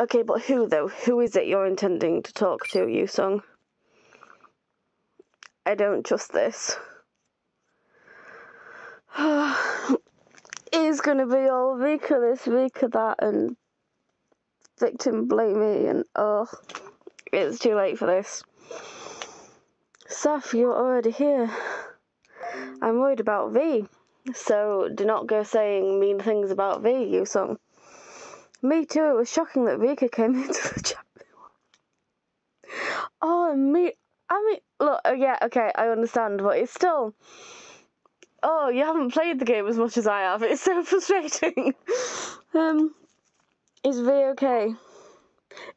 Okay, but who though? Who is it you're intending to talk to, Yusong? I don't trust this. He's gonna be all Vika this, Vika that, and victim blamey, and it's too late for this. Saf, you're already here. I'm worried about V, so do not go saying mean things about V, Yusong. Me too, it was shocking that Vika came into the chat. I mean, look, yeah, okay, I understand, but it's still... Oh, you haven't played the game as much as I have. It's so frustrating. Is V okay?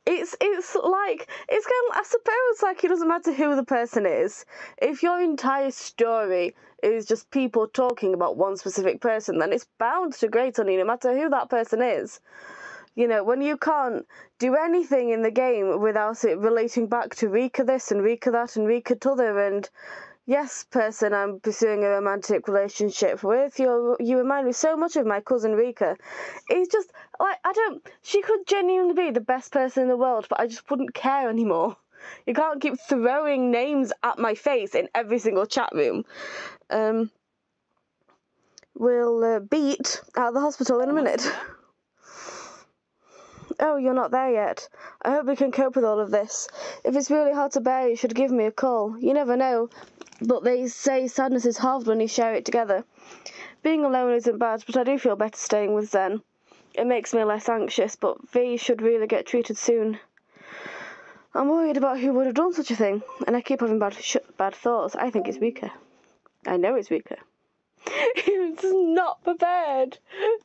It's like, it's kind of, I suppose, like, it doesn't matter who the person is. If your entire story is just people talking about one specific person, then it's bound to grate on you, no matter who that person is. You know, when you can't do anything in the game without it relating back to Rika this and Rika that and Rika t'other, and yes, person I'm pursuing a romantic relationship with, you remind me so much of my cousin Rika. It's just, like, she could genuinely be the best person in the world, but I just wouldn't care anymore. You can't keep throwing names at my face in every single chat room. We'll beat out of the hospital in a minute. Oh, you're not there yet. I hope we can cope with all of this. If it's really hard to bear, you should give me a call. You never know, but they say sadness is halved when you share it together. Being alone isn't bad, but I do feel better staying with Zen. It makes me less anxious, but V should really get treated soon. I'm worried about who would have done such a thing, and I keep having bad thoughts. I think it's Rika. I know it's Rika. He's not prepared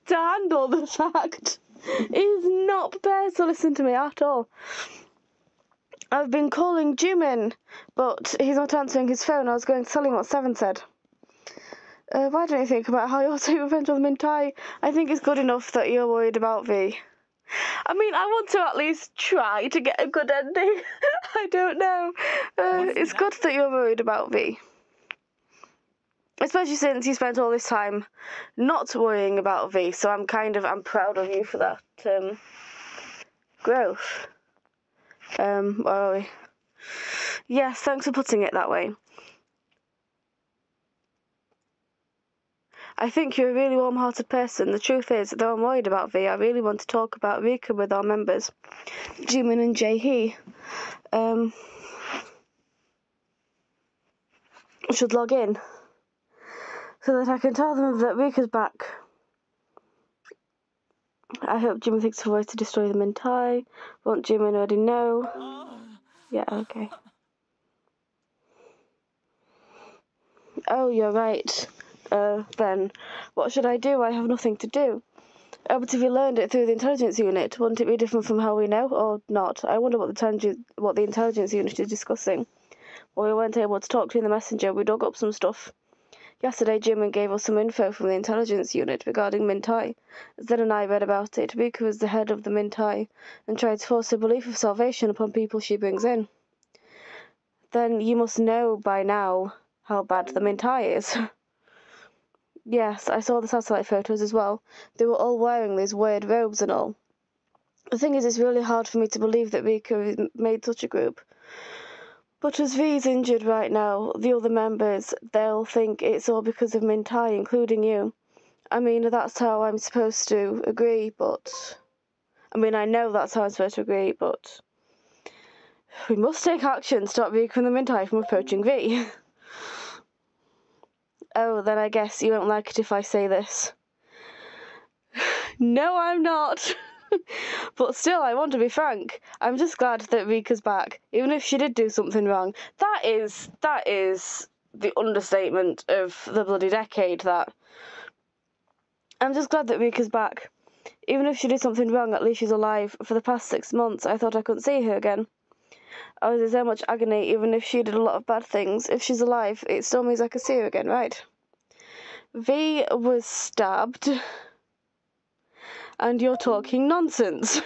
to handle the fact. He's not prepared to listen to me at all. I've been calling Jimin, but he's not answering his phone. I was going to tell him what Seven said. Why don't you think about how you'll take revenge on Mintai? I think it's good enough that you're worried about V. I mean, I want to at least try to get a good ending. I don't know. It's good that you're worried about V. Especially since you spent all this time not worrying about V, so I'm proud of you for that growth. Where are we? Yes, thanks for putting it that way. I think you're a really warm-hearted person. The truth is, though I'm worried about V, I really want to talk about Rika with our members, Jimin and Jae-hee. Should log in so that I can tell them that Rika's back. I hope Jimin thinks of ways to destroy the Mintai. Won't Jimin already know? Yeah, okay. Oh, you're right. Then, what should I do? I have nothing to do. Oh, but if you learned it through the intelligence unit, wouldn't it be different from how we know, or not? I wonder what the intelligence unit is discussing. Well, we weren't able to talk to in the messenger. We dug up some stuff. Yesterday, Jimin gave us some info from the intelligence unit regarding Mintai. Zed and I read about it. Rika is the head of the Mintai and tried to force a belief of salvation upon people she brings in. Then you must know by now how bad the Mintai is. Yes, I saw the satellite photos as well. They were all wearing these weird robes and all. The thing is, it's really hard for me to believe that Rika made such a group. But as V's injured right now, the other members, they'll think it's all because of Mintai, including you. I mean, that's how I'm supposed to agree, but... I know that's how I'm supposed to agree, but... We must take action to stop Rika and the Mintai from approaching V. Oh, then I guess you won't like it if I say this. No, I'm not. But still, I want to be frank. I'm just glad that Rika's back, even if she did do something wrong. That is the understatement of the bloody decade, that. I'm just glad that Rika's back. Even if she did something wrong, at least she's alive. For the past 6 months, I thought I couldn't see her again. I was in so much agony, even if she did a lot of bad things. If she's alive, it still means I could see her again, right? V was stabbed... And you're talking nonsense.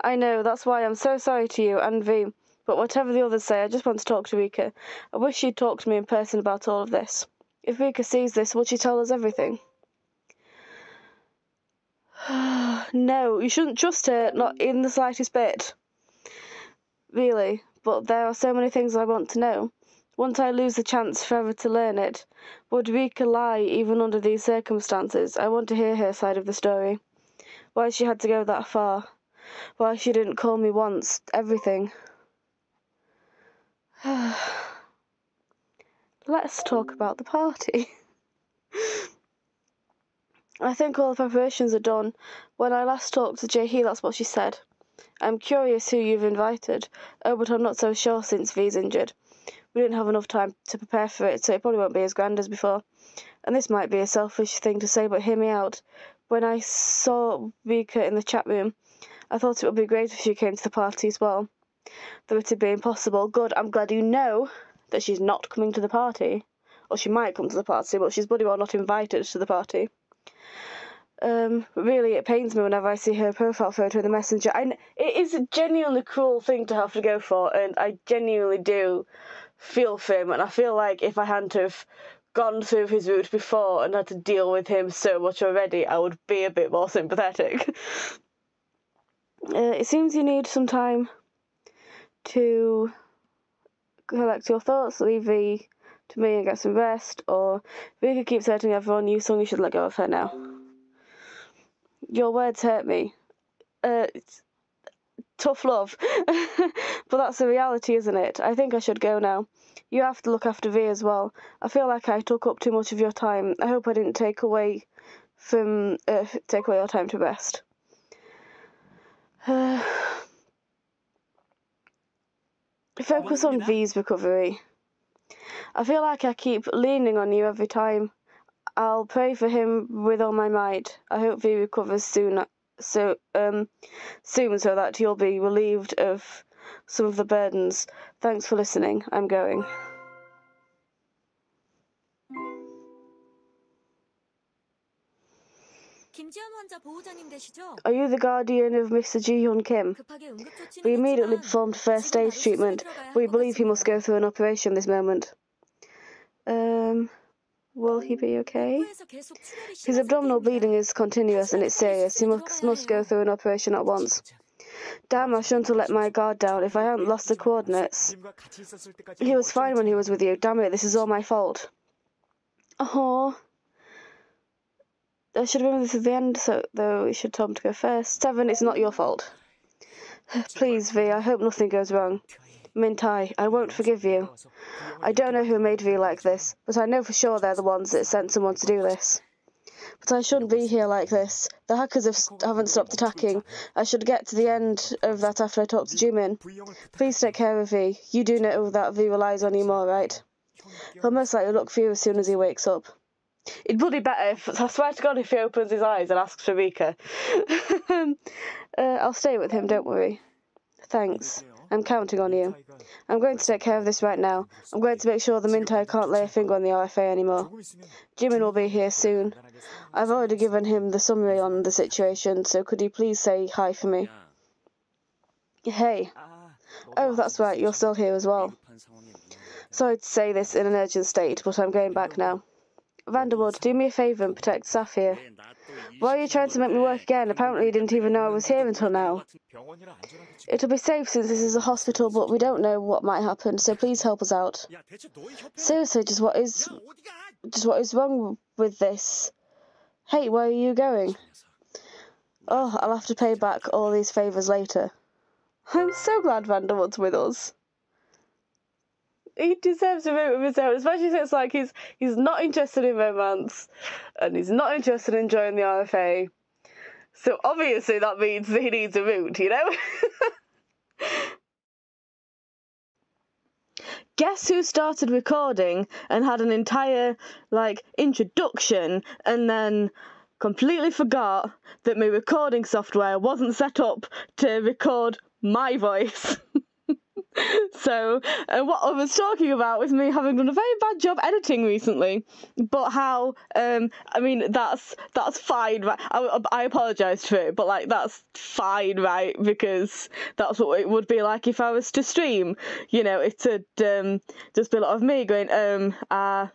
I know, that's why I'm so sorry to you and V. But whatever the others say, I just want to talk to Rika. I wish she'd talk to me in person about all of this. If Rika sees this, would she tell us everything? No, you shouldn't trust her, not in the slightest bit. Really, but there are so many things I want to know. Once I lose the chance forever to learn it, would Rika lie even under these circumstances? I want to hear her side of the story. Why she had to go that far. Why she didn't call me once. Everything. Let's talk about the party. I think all the preparations are done. When I last talked to Jae-hee, that's what she said. I'm curious who you've invited. Oh, but I'm not so sure since V's injured. We didn't have enough time to prepare for it, so it probably won't be as grand as before. And this might be a selfish thing to say, but hear me out. When I saw Rika in the chat room, I thought it would be great if she came to the party as well. Though it'd be impossible. Good, I'm glad you know that she's not coming to the party. Or she might come to the party, but she's bloody well not invited to the party. Really, it pains me whenever I see her profile photo in the messenger. It is a genuinely cruel thing to have to go for, and I genuinely do feel for him, and I feel like if I hadn't have gone through his route before and had to deal with him so much already, I would be a bit more sympathetic. It seems you need some time to collect your thoughts, leave V to me and get some rest, or Rika keeps hurting everyone, you should let go of her now. Your words hurt me. It's tough love. But that's the reality, isn't it? I think I should go now. You have to look after V as well. I feel like I took up too much of your time. I hope I didn't take away your time to rest. Focus on V's recovery. I feel like I keep leaning on you every time. I'll pray for him with all my might. I hope he recovers soon so that you'll be relieved of some of the burdens. Thanks for listening. I'm going. Are you the guardian of Mr. Ji-hyun Kim? We immediately performed first aid treatment. We believe he must go through an operation this moment. Will he be okay? His abdominal bleeding is continuous and it's serious. He must go through an operation at once. Damn, I shouldn't have let my guard down if I hadn't lost the coordinates. He was fine when he was with you. Damn it, this is all my fault. Oh. I should have been with this at the end, though we should tell him to go first. 7, it's not your fault. Please, V, I hope nothing goes wrong. Min-tae, I won't forgive you. I don't know who made V like this, but I know for sure they're the ones that sent someone to do this. But I shouldn't be here like this. The hackers haven't stopped attacking. I should get to the end of that after I talk to Jimin. Please take care of V. You do know that V relies on you more, right? He'll most likely look for you as soon as he wakes up. It'd bloody better if, I swear to God, if he opens his eyes and asks for Rika. I'll stay with him, don't worry. Thanks. I'm counting on you. I'm going to take care of this right now. I'm going to make sure the Min-tae can't lay a finger on the RFA anymore. Jimin will be here soon. I've already given him the summary on the situation, so could you please say hi for me? Hey. Oh, that's right, you're still here as well. Sorry to say this in an urgent state, but I'm going back now. Vanderwood, do me a favour and protect staff here. Why are you trying to make me work again? Apparently you didn't even know I was here until now. It'll be safe since this is a hospital, but we don't know what might happen, so please help us out. Seriously, just what is wrong with this? Hey, where are you going? Oh, I'll have to pay back all these favours later. I'm so glad Vanderwood's with us. He deserves a vote of his own, especially since like he's not interested in romance and he's not interested in joining the RFA. So obviously that means that he needs a route, you know? Guess who started recording and had an entire like introduction and then completely forgot that my recording software wasn't set up to record my voice. So, what I was talking about was me having done a very bad job editing recently, but how, I mean, that's fine, right? I apologised for it, but, like, that's fine, right? Because that's what it would be like if I was to stream. You know, it'd just be a lot of me going, and a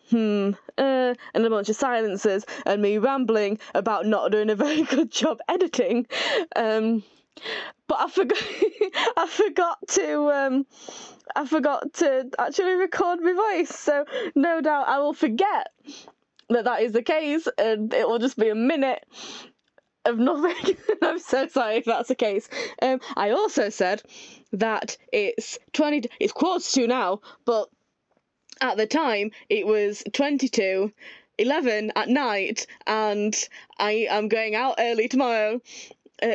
bunch of silences, and me rambling about not doing a very good job editing. But I forgot. I forgot to actually record my voice. So no doubt I will forget that is the case, and it will just be a minute of nothing. I'm so sorry if that's the case. I also said that it's quarter to now, but at the time it was 22:11 at night, and I am going out early tomorrow.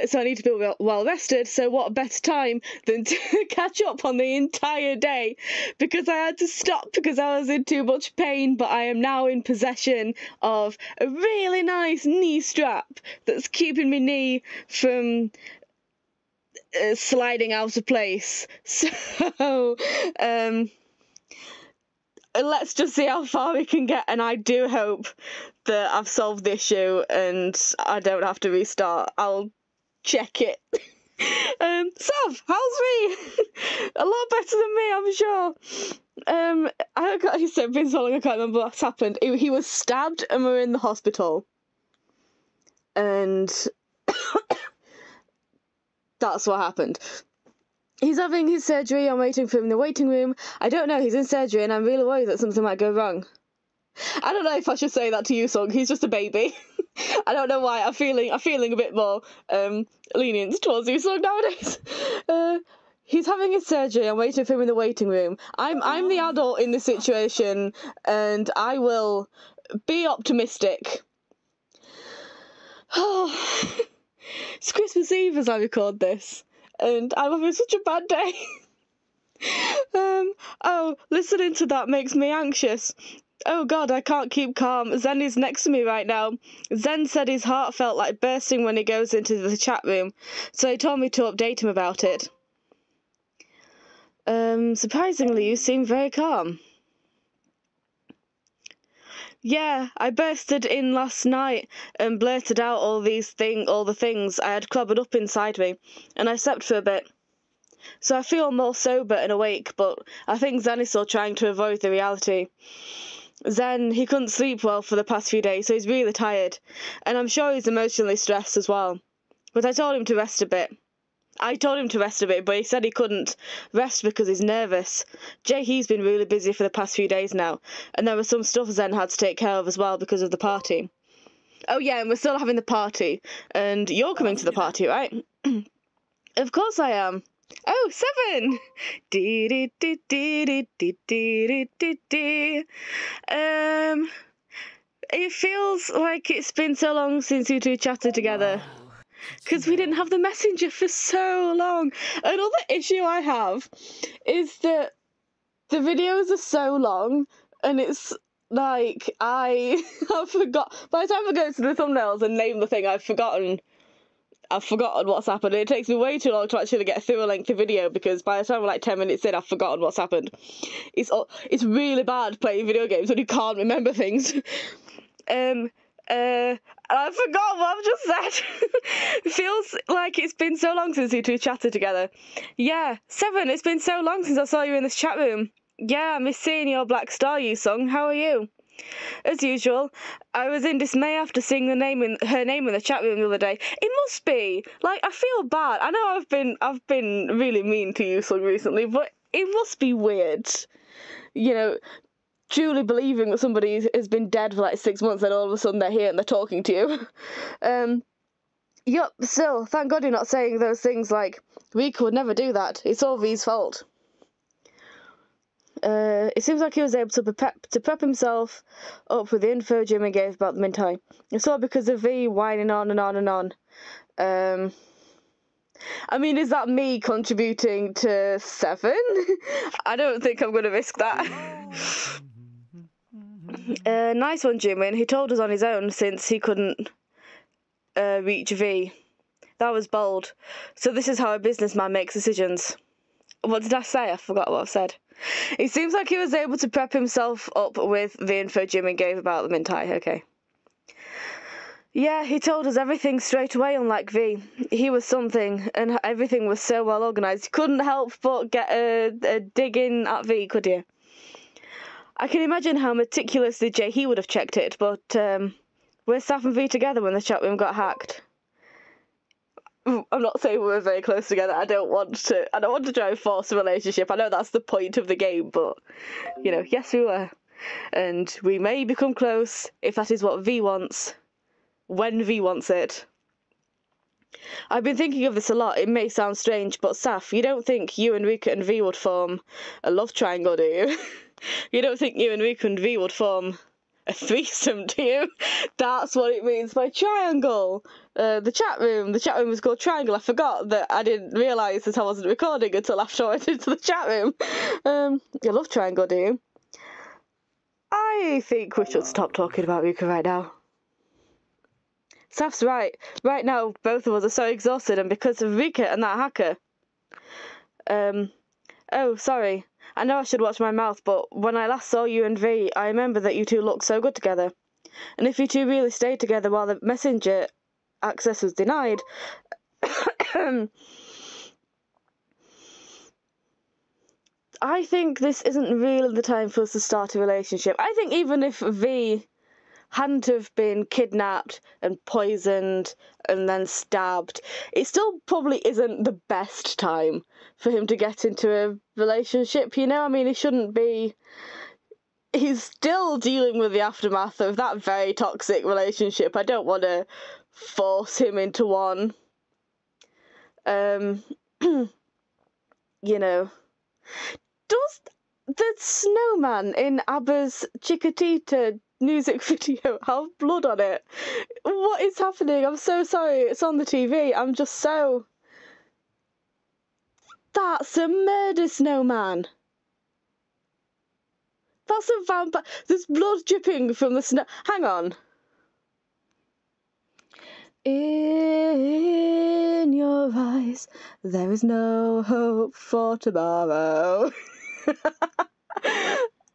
So I need to be well rested, so what better time than to catch up on the entire day, because I had to stop because I was in too much pain, but I am now in possession of a really nice knee strap that's keeping my knee from sliding out of place. So, let's just see how far we can get, and I do hope that I've solved the issue and I don't have to restart. I'll check it. Sav, how's me? A lot better than me, I'm sure. It's been so long I can't remember what's happened. He was stabbed and we're in the hospital. And that's what happened. He's having his surgery. I'm waiting for him in the waiting room. I don't know, he's in surgery and I'm really worried that something might go wrong. I don't know if I should say that to you, Sung. He's just a baby. I don't know why. I'm feeling a bit more lenient towards you, Sung, nowadays. He's having his surgery. I'm waiting for him in the waiting room. I'm the adult in this situation, and I will be optimistic. Oh, it's Christmas Eve as I record this, and I'm having such a bad day. Listening to that makes me anxious. Oh God, I can't keep calm. Zen is next to me right now. Zen said his heart felt like bursting when he goes into the chat room, so he told me to update him about it. Surprisingly, you seem very calm. Yeah, I bursted in last night and blurted out all the things I had clobbered up inside me, and I slept for a bit. So I feel more sober and awake, but I think Zen is still trying to avoid the reality. Zen, he couldn't sleep well for the past few days, so he's really tired. And I'm sure he's emotionally stressed as well. But I told him to rest a bit. But he said he couldn't rest because he's nervous. He's been really busy for the past few days now, and there was some stuff Zen had to take care of as well because of the party. Oh yeah, and we're still having the party. And you're coming to the party, right? Of course I am. Oh, 7! It feels like it's been so long since you two chatted together. Because we didn't have the messenger for so long. Another issue I have is that the videos are so long, and it's like I forgot. By the time I go to the thumbnails and name the thing, I've forgotten what's happened. It takes me way too long to actually get through a lengthy video, because by the time we're like 10 minutes in, I've forgotten what's happened. It's really bad playing video games when you can't remember things. I forgot what I've just said. It feels like it's been so long since you two chatted together. Yeah, 7, it's been so long since I saw you in this chat room. Yeah, I miss seeing your Black Star, Sung. How are you? As usual, I was in dismay after seeing her name in the chat room the other day. It must be. Like, I feel bad. I know I've been really mean to you, Sung, recently, but it must be weird. You know, truly believing that somebody has been dead for like 6 months and all of a sudden they're here and they're talking to you. Yup, still, thank God you're not saying those things like, Rika would never do that, it's all V's fault. It seems like he was able to prep himself up with the info Jimmy gave about the Mintai. It's all because of V whining on and on and on. I mean, is that me contributing to 7? I don't think I'm going to risk that. Nice one, Jimin. He told us on his own since he couldn't reach V. That was bold. So this is how a businessman makes decisions. What did I say? I forgot what I said. It seems like he was able to prep himself up with the info Jimmy gave about the Mintai. Okay. Yeah, he told us everything straight away, unlike V. He was something, and everything was so well organised. You couldn't help but get a dig in at V, could you? I can imagine how meticulously he would have checked it, but we're Saf and V together when the chat room got hacked. I'm not saying we were very close together. I don't want to try and force a relationship. I know that's the point of the game, but yes, we were, and we may become close if that is what V wants. When V wants it. I've been thinking of this a lot. It may sound strange, but Saf, you don't think you and Rika and V would form a love triangle, do you? You don't think you and Rika and V would form a threesome, do you? That's what it means by triangle. The chat room was called Triangle. I forgot that. I didn't realise that I wasn't recording until after I went into the chat room. You love triangle, do you? I think we should stop talking about Rika right now. Saf's right. Right now, both of us are so exhausted, and because of Rika and that hacker. Oh, sorry. I know I should watch my mouth, but when I last saw you and V, I remember that you two looked so good together. And if you two really stayed together while the messenger access was denied... I think this isn't really the time for us to start a relationship. I think even if V hadn't have been kidnapped and poisoned and then stabbed, it still probably isn't the best time for him to get into a relationship, I mean, he shouldn't be... He's still dealing with the aftermath of that very toxic relationship. I don't want to force him into one. Does the snowman in ABBA's Chiquitita music video have blood on it? What is happening? I'm so sorry. It's on the TV. I'm just so... That's a murder snowman. That's a vampire. There's blood dripping from the snow. Hang on. In your eyes, there is no hope for tomorrow.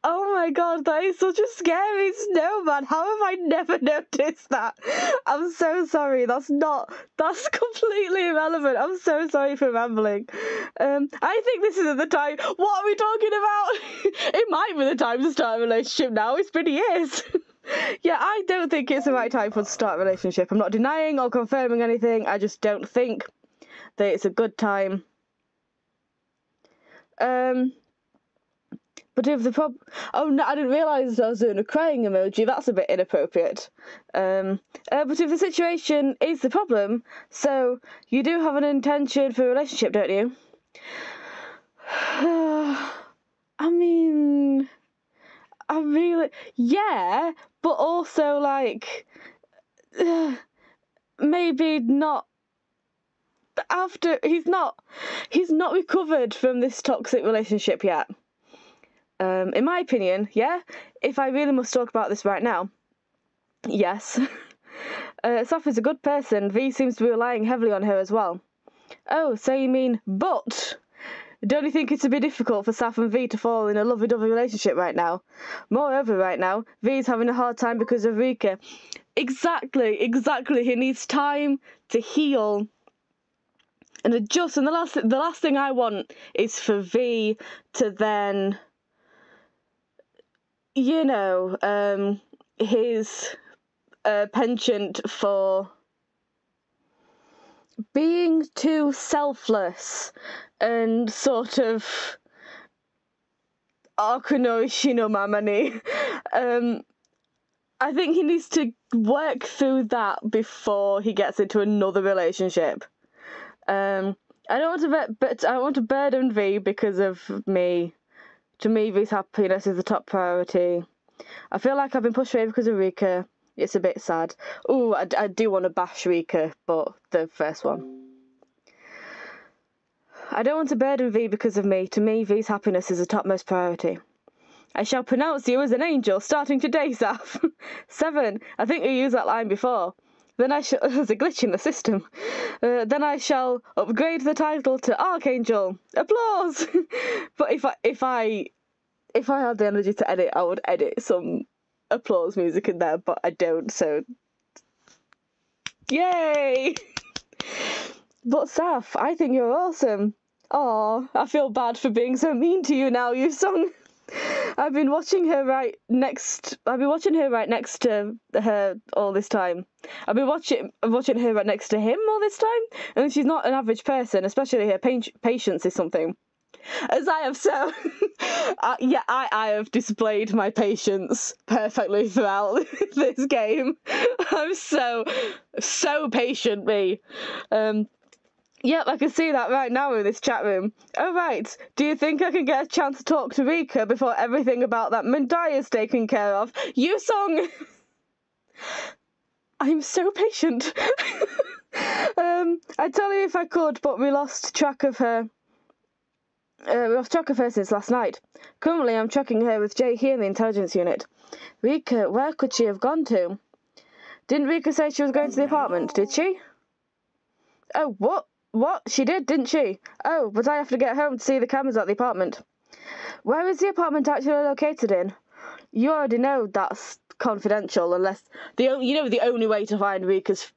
Oh my god, that is such a scary snowman. How have I never noticed that? I'm so sorry. That's completely irrelevant. I'm so sorry for rambling. I think this isn't the time. What are we talking about? It might be the time to start a relationship now. It's been years. Yeah, I don't think it's the right time for us to start a relationship. I'm not denying or confirming anything. I just don't think that it's a good time. But if the oh no, I didn't realise I was doing a crying emoji. That's a bit inappropriate. But if the situation is the problem, so you do have an intention for a relationship, don't you? I mean, yeah, but also like, maybe not. After he's not recovered from this toxic relationship yet. In my opinion, yeah, if I really must talk about this right now, yes. Saf is a good person. V seems to be relying heavily on her as well. Oh, so you mean, but don't you think it's a bit difficult for Saf and V to fall in a lovey-dovey relationship right now? Moreover, right now, V's having a hard time because of Rika. Exactly. He needs time to heal and adjust. And the last thing I want is for V to then... his penchant for being too selfless and sort of Mamani. I think he needs to work through that before he gets into another relationship. I don't want to burden V because of me. To me, V's happiness is the top priority. I feel like I've been pushed away because of Rika. It's a bit sad. Ooh, I do want to bash Rika, but the first one. I don't want to burden V because of me. To me, V's happiness is the topmost priority. I shall pronounce you as an angel starting today, Saf. 7. I think you used that line before. Then I shall... There's a glitch in the system. Then I shall upgrade the title to Archangel. Applause! But if I had the energy to edit, I would edit some applause music in there, but I don't, so... Yay! But Saf, I think you're awesome. Aw, I feel bad for being so mean to you now, Yusong. I've been watching her right next to her all this time. I've been watching her right next to him all this time, and she's not an average person, especially her patience is something. As I have so, I have displayed my patience perfectly throughout this game. I'm so patient, me. Yep, I can see that right now in this chat room. Oh, right. Do you think I can get a chance to talk to Rika before everything about that Mandai is taken care of? Yusong! I'm so patient. I'd tell you if I could, but we lost track of her. We lost track of her since last night. Currently, I'm tracking her with Jay here in the intelligence unit. Rika, where could she have gone to? Didn't Rika say she was going to the apartment, did she? Oh, what? What? She did, didn't she? Oh, but I have to get home to see the cameras at the apartment. Where is the apartment actually located in? You already know that's confidential, unless... the only way to find Rika's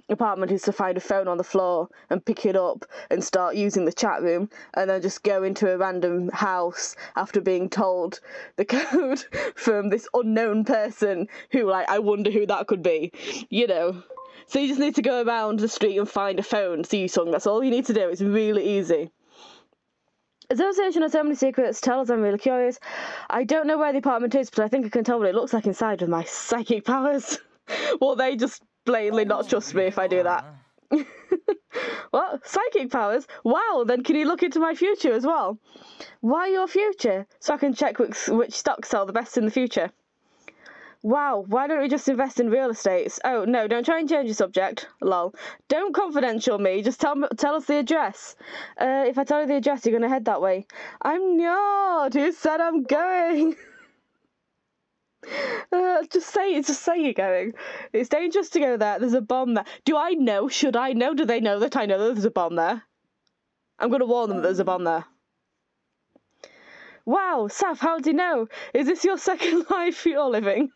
apartment is to find a phone on the floor and pick it up and start using the chat room, and then just go into a random house after being told the code from this unknown person who, like, I wonder who that could be, you know. So you just need to go around the street and find a phone, Yusong. That's all you need to do. It's really easy. Association has so many secrets. Tell us, I'm really curious. I don't know where the apartment is, but I think I can tell what it looks like inside with my psychic powers. Well, they just blatantly not trust me if I do that. What? Psychic powers? Wow, then can you look into my future as well? Why your future? So I can check which stocks sell the best in the future. Wow, why don't we just invest in real estate? Oh, no, don't try and change the subject. Lol. Don't confidential me, just tell us the address. If I tell you the address, you're going to head that way. I'm not. Who said I'm going? Just say you're going. It's dangerous to go there. There's a bomb there. Do I know? Should I know? Do they know that I know that there's a bomb there? I'm going to warn them that there's a bomb there. Wow, Saf, how do you know? Is this your second life you're living?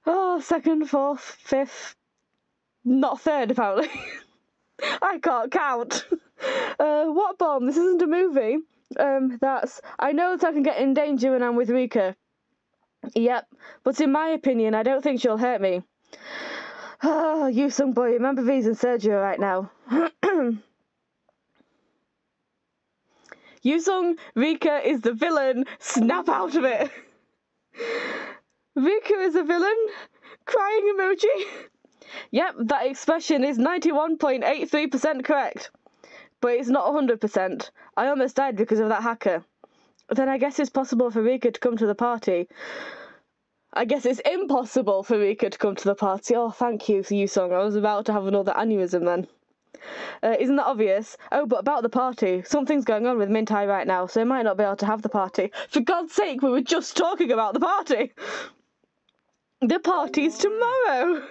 Oh, second, fourth, fifth, not third, apparently. I can't count. What bomb? This isn't a movie. I know that I can get in danger when I'm with Rika. Yep, but in my opinion, I don't think she'll hurt me. Oh, Yusong boy, remember V's in surgery right now. Yusong, Rika is the villain. Snap out of it. Rika is a villain? Crying emoji? Yep, that expression is 91.83% correct. But it's not 100%. I almost died because of that hacker. Then I guess it's possible for Rika to come to the party. I guess it's impossible for Rika to come to the party. Oh, thank you, Yusong. I was about to have another aneurysm then. Isn't that obvious? Oh, but about the party. Something's going on with Mintai right now, so I might not be able to have the party. For God's sake, we were just talking about the party! The party's tomorrow!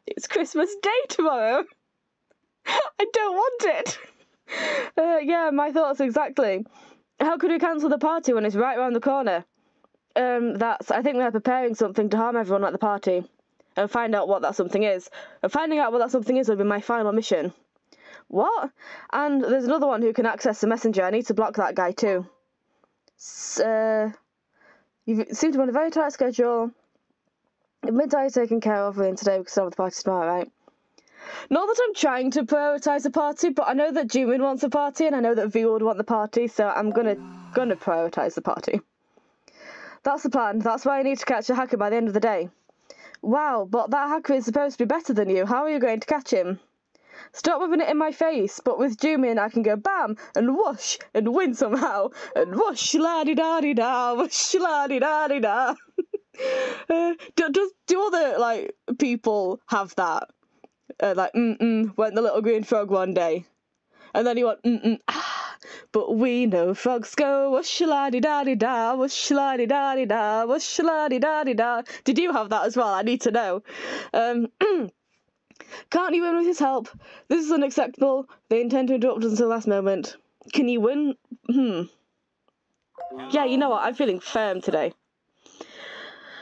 It's Christmas Day tomorrow! I don't want it! Yeah, my thoughts exactly. How could we cancel the party when it's right around the corner? I think they're preparing something to harm everyone at the party. And find out what that something is. And finding out what that something is will be my final mission. What? And there's another one who can access the messenger. I need to block that guy too. You seem to be on a very tight schedule. Midday is taken care of within today because of the party tomorrow, right? Not that I'm trying to prioritise a party, but I know that Jimin wants a party and I know that V would want the party, so I'm gonna prioritise the party. That's the plan. That's why I need to catch a hacker by the end of the day. Wow, but that hacker is supposed to be better than you. How are you going to catch him? Stop rubbing it in my face, but with Jimin I can go bam and whoosh and win somehow. And whoosh la-di-da-di-da, whoosh la-di-da-di-da. Do other, like, people have that? Went the little green frog one day. And then he went, but we know frogs go whoosh la-di-da-di-da, whoosh la-di-da-di-da, whoosh la-di-da-di-da. Did you have that as well? I need to know. Can't you win with his help? This is unacceptable. They intend to interrupt us until the last moment. Can you win? Yeah, you know what? I'm feeling firm today.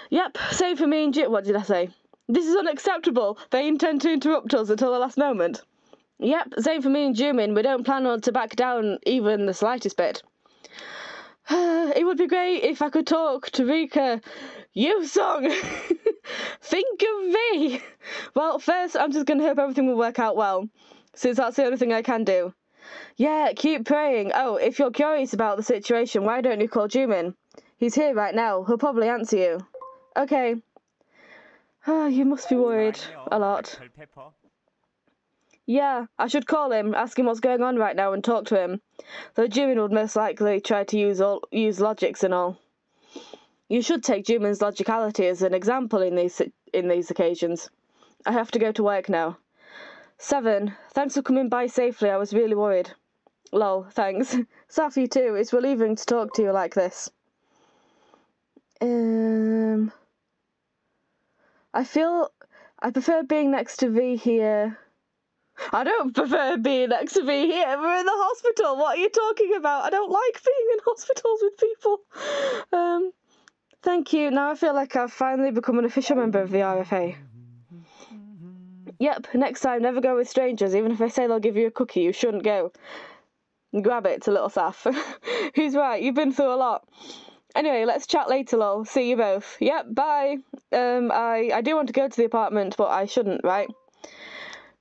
Yep, same for me and Jit. What did I say? This is unacceptable. They intend to interrupt us until the last moment. Yep, same for me and Jumin. We don't plan on to back down even the slightest bit. It would be great if I could talk to Rika. You song! Think of me! Well, first, I'm just going to hope everything will work out well, since that's the only thing I can do. Yeah, keep praying. Oh, if you're curious about the situation, why don't you call Jumin? He's here right now. He'll probably answer you. Okay. You must be worried a lot. Yeah, I should call him, ask him what's going on right now and talk to him. Though Jumin would most likely try to use logics and all. You should take Jumin's logicality as an example in these occasions. I have to go to work now. 7. Thanks for coming by safely, I was really worried. Lol, thanks. Safi too, it's relieving to talk to you like this. I prefer being next to V here. I don't prefer being next to V here. We're in the hospital. What are you talking about? I don't like being in hospitals with people. Thank you. Now I feel like I've finally become an official member of the RFA. Yep, next time, never go with strangers. Even if they say they'll give you a cookie, you shouldn't go. Grab it, it's a little Saf. He's right, you've been through a lot. Anyway, let's chat later, lol. See you both. Yep, bye. I do want to go to the apartment, but I shouldn't, right?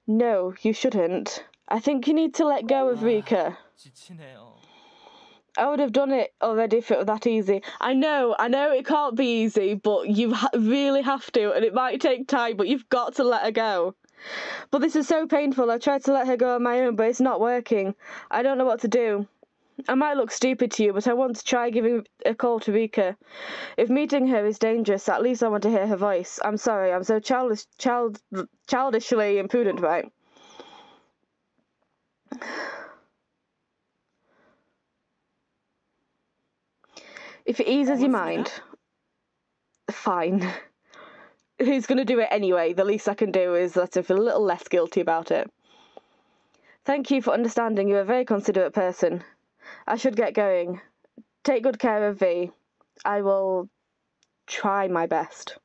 No, you shouldn't. I think you need to let go of Rika. I would have done it already if it were that easy. I know it can't be easy, but you really have to, and it might take time, but you've got to let her go. But this is so painful. I tried to let her go on my own, but it's not working. I don't know what to do. I might look stupid to you, but I want to try giving a call to Rika. If meeting her is dangerous, at least I want to hear her voice. I'm sorry, I'm so childishly imprudent, right? If it eases your mind, fine. He's going to do it anyway. The least I can do is let him feel a little less guilty about it. Thank you for understanding. You're a very considerate person. I should get going. Take good care of V. I will try my best.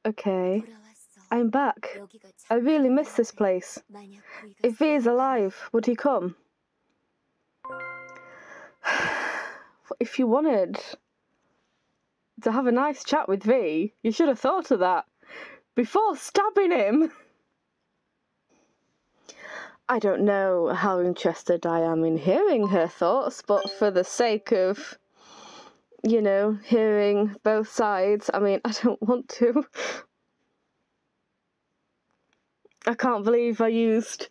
Okay. I'm back. I really miss this place. If V is alive, would he come? If you wanted to have a nice chat with V, you should have thought of that before stabbing him. I don't know how interested I am in hearing her thoughts, but for the sake of, you know, hearing both sides, I mean, I don't want to. I can't believe I used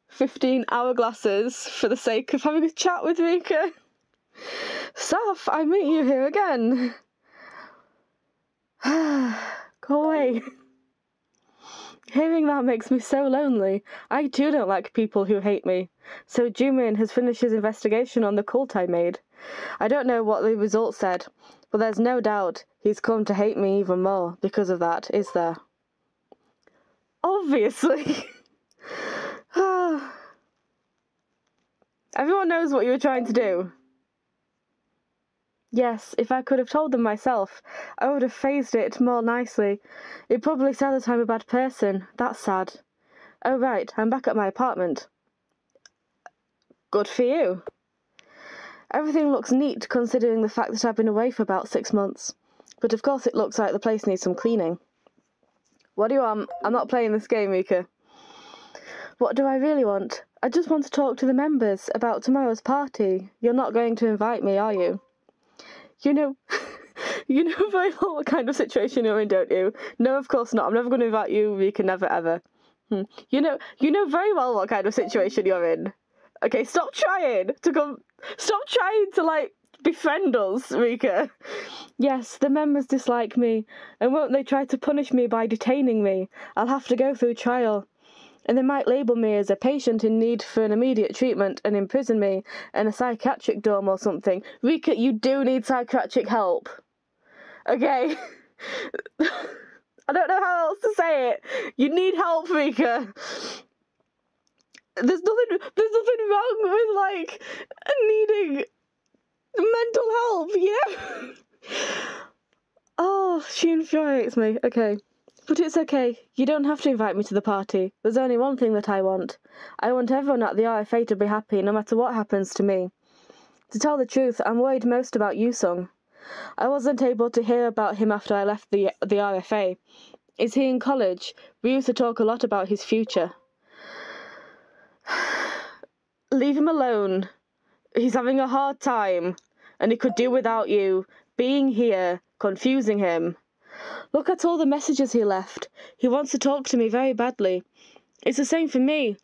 15 hourglasses for the sake of having a chat with Rika. Saf, I meet you here again. Go away. Hearing that makes me so lonely. I too don't like people who hate me. So Jumin has finished his investigation on the cult I made. I don't know what the results said, but there's no doubt he's come to hate me even more because of that, is there? Obviously. Everyone knows what you were trying to do. Yes, if I could have told them myself, I would have phrased it more nicely. It'd probably say that I'm a bad person. That's sad. Oh right, I'm back at my apartment. Good for you. Everything looks neat considering the fact that I've been away for about 6 months. But of course it looks like the place needs some cleaning. What do you want? I'm not playing this game, Rika. What do I really want? I just want to talk to the members about tomorrow's party. You're not going to invite me, are you? You know very well what kind of situation you're in, don't you? No, of course not. I'm never going to invite you, Rika, never, ever. You know very well what kind of situation you're in. Okay, stop trying to, like, befriend us, Rika. Yes, the members dislike me, and won't they try to punish me by detaining me? I'll have to go through trial. and they might label me as a patient in need for an immediate treatment and imprison me in a psychiatric dorm or something. Rika, you do need psychiatric help. Okay? I don't know how else to say it. You need help, Rika. There's nothing wrong with, like, needing mental help, you know? Oh, she infuriates me. Okay. But it's okay. You don't have to invite me to the party. There's only one thing that I want. I want everyone at the RFA to be happy, no matter what happens to me. To tell the truth, I'm worried most about Yusung. I wasn't able to hear about him after I left the RFA. Is he in college? We used to talk a lot about his future. Leave him alone. He's having a hard time, and he could do without you being here, confusing him. Look at all the messages he left. He wants to talk to me very badly. It's the same for me.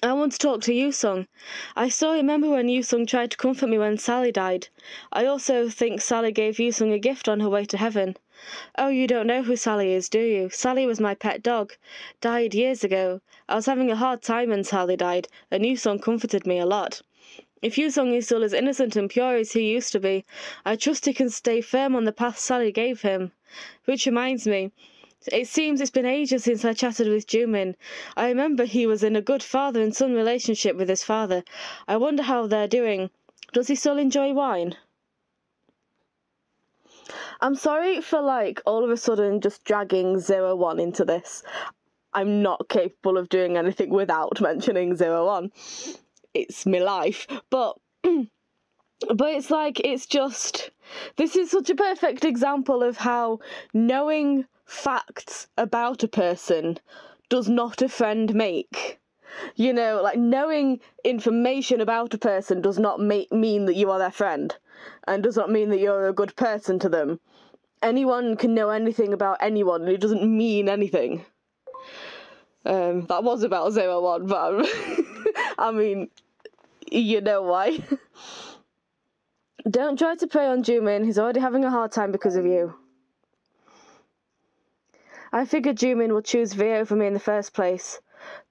I want to talk to Yusung. I still remember when Yusung tried to comfort me when Sally died. I also think Sally gave Yusung a gift on her way to heaven. Oh, you don't know who Sally is, do you? Sally was my pet dog. Died years ago. I was having a hard time when Sally died, and Yusung comforted me a lot. If Yusung is still as innocent and pure as he used to be, I trust he can stay firm on the path Sally gave him. Which reminds me, it seems it's been ages since I chatted with Jumin. I remember he was in a good father and son relationship with his father. I wonder how they're doing. Does he still enjoy wine? I'm sorry for, like, all of a sudden just dragging 01 into this. I'm not capable of doing anything without mentioning 01. It's my life. But it's like, it's just... This is such a perfect example of how knowing facts about a person does not a friend make. You know, like, knowing information about a person does not mean that you are their friend, and does not mean that you're a good person to them. Anyone can know anything about anyone, and it doesn't mean anything. That was about 01, but I mean, you know why. Don't try to prey on Jumin, he's already having a hard time because of you. I figured Jumin would choose V over me in the first place.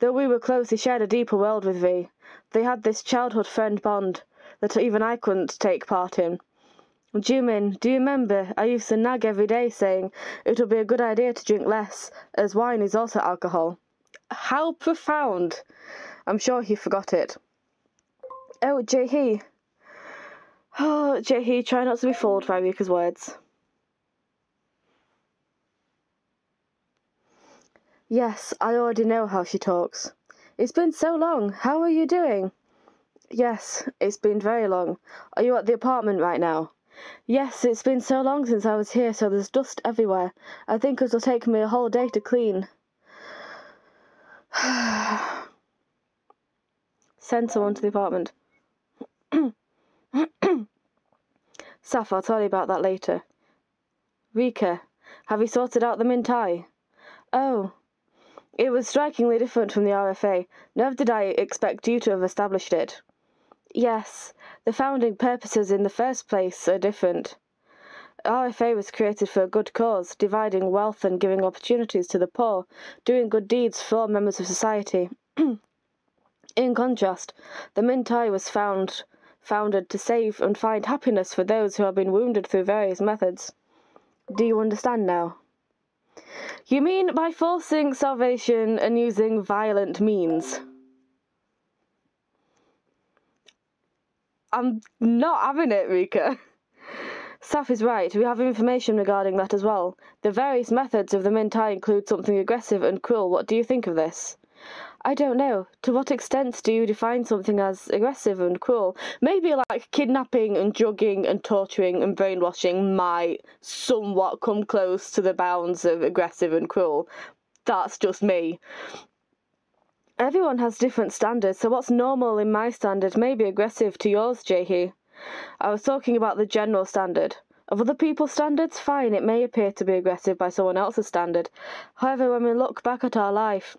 Though we were close, he shared a deeper world with V. They had this childhood friend bond that even I couldn't take part in. Jumin, do you remember, I used to nag every day saying it would be a good idea to drink less, as wine is also alcohol. How profound! I'm sure he forgot it. Oh, Jae-hee. Oh, Jae-hee, try not to be fooled by Rika's words. Yes, I already know how she talks. It's been so long. How are you doing? Yes, it's been very long. Are you at the apartment right now? Yes, it's been so long since I was here, so there's dust everywhere. I think it'll take me a whole day to clean. Send someone to the apartment. Saf, I'll tell you about that later. Rika, have you sorted out the Mintai? Oh, it was strikingly different from the RFA. Never did I expect you to have established it. Yes, the founding purposes in the first place are different. RFA was created for a good cause, dividing wealth and giving opportunities to the poor, doing good deeds for all members of society. In contrast, the Mintai was founded to save and find happiness for those who have been wounded through various methods. Do you understand now? You mean by forcing salvation and using violent means? I'm not having it, Rika. Saf is right. We have information regarding that as well. The various methods of the Mintai include something aggressive and cruel. What do you think of this? I don't know. To what extent do you define something as aggressive and cruel? Maybe like kidnapping and drugging and torturing and brainwashing might somewhat come close to the bounds of aggressive and cruel. That's just me. Everyone has different standards, so what's normal in my standard may be aggressive to yours, Jae-hee. I was talking about the general standard. Of other people's standards, fine, it may appear to be aggressive by someone else's standard. However, when we look back at our life,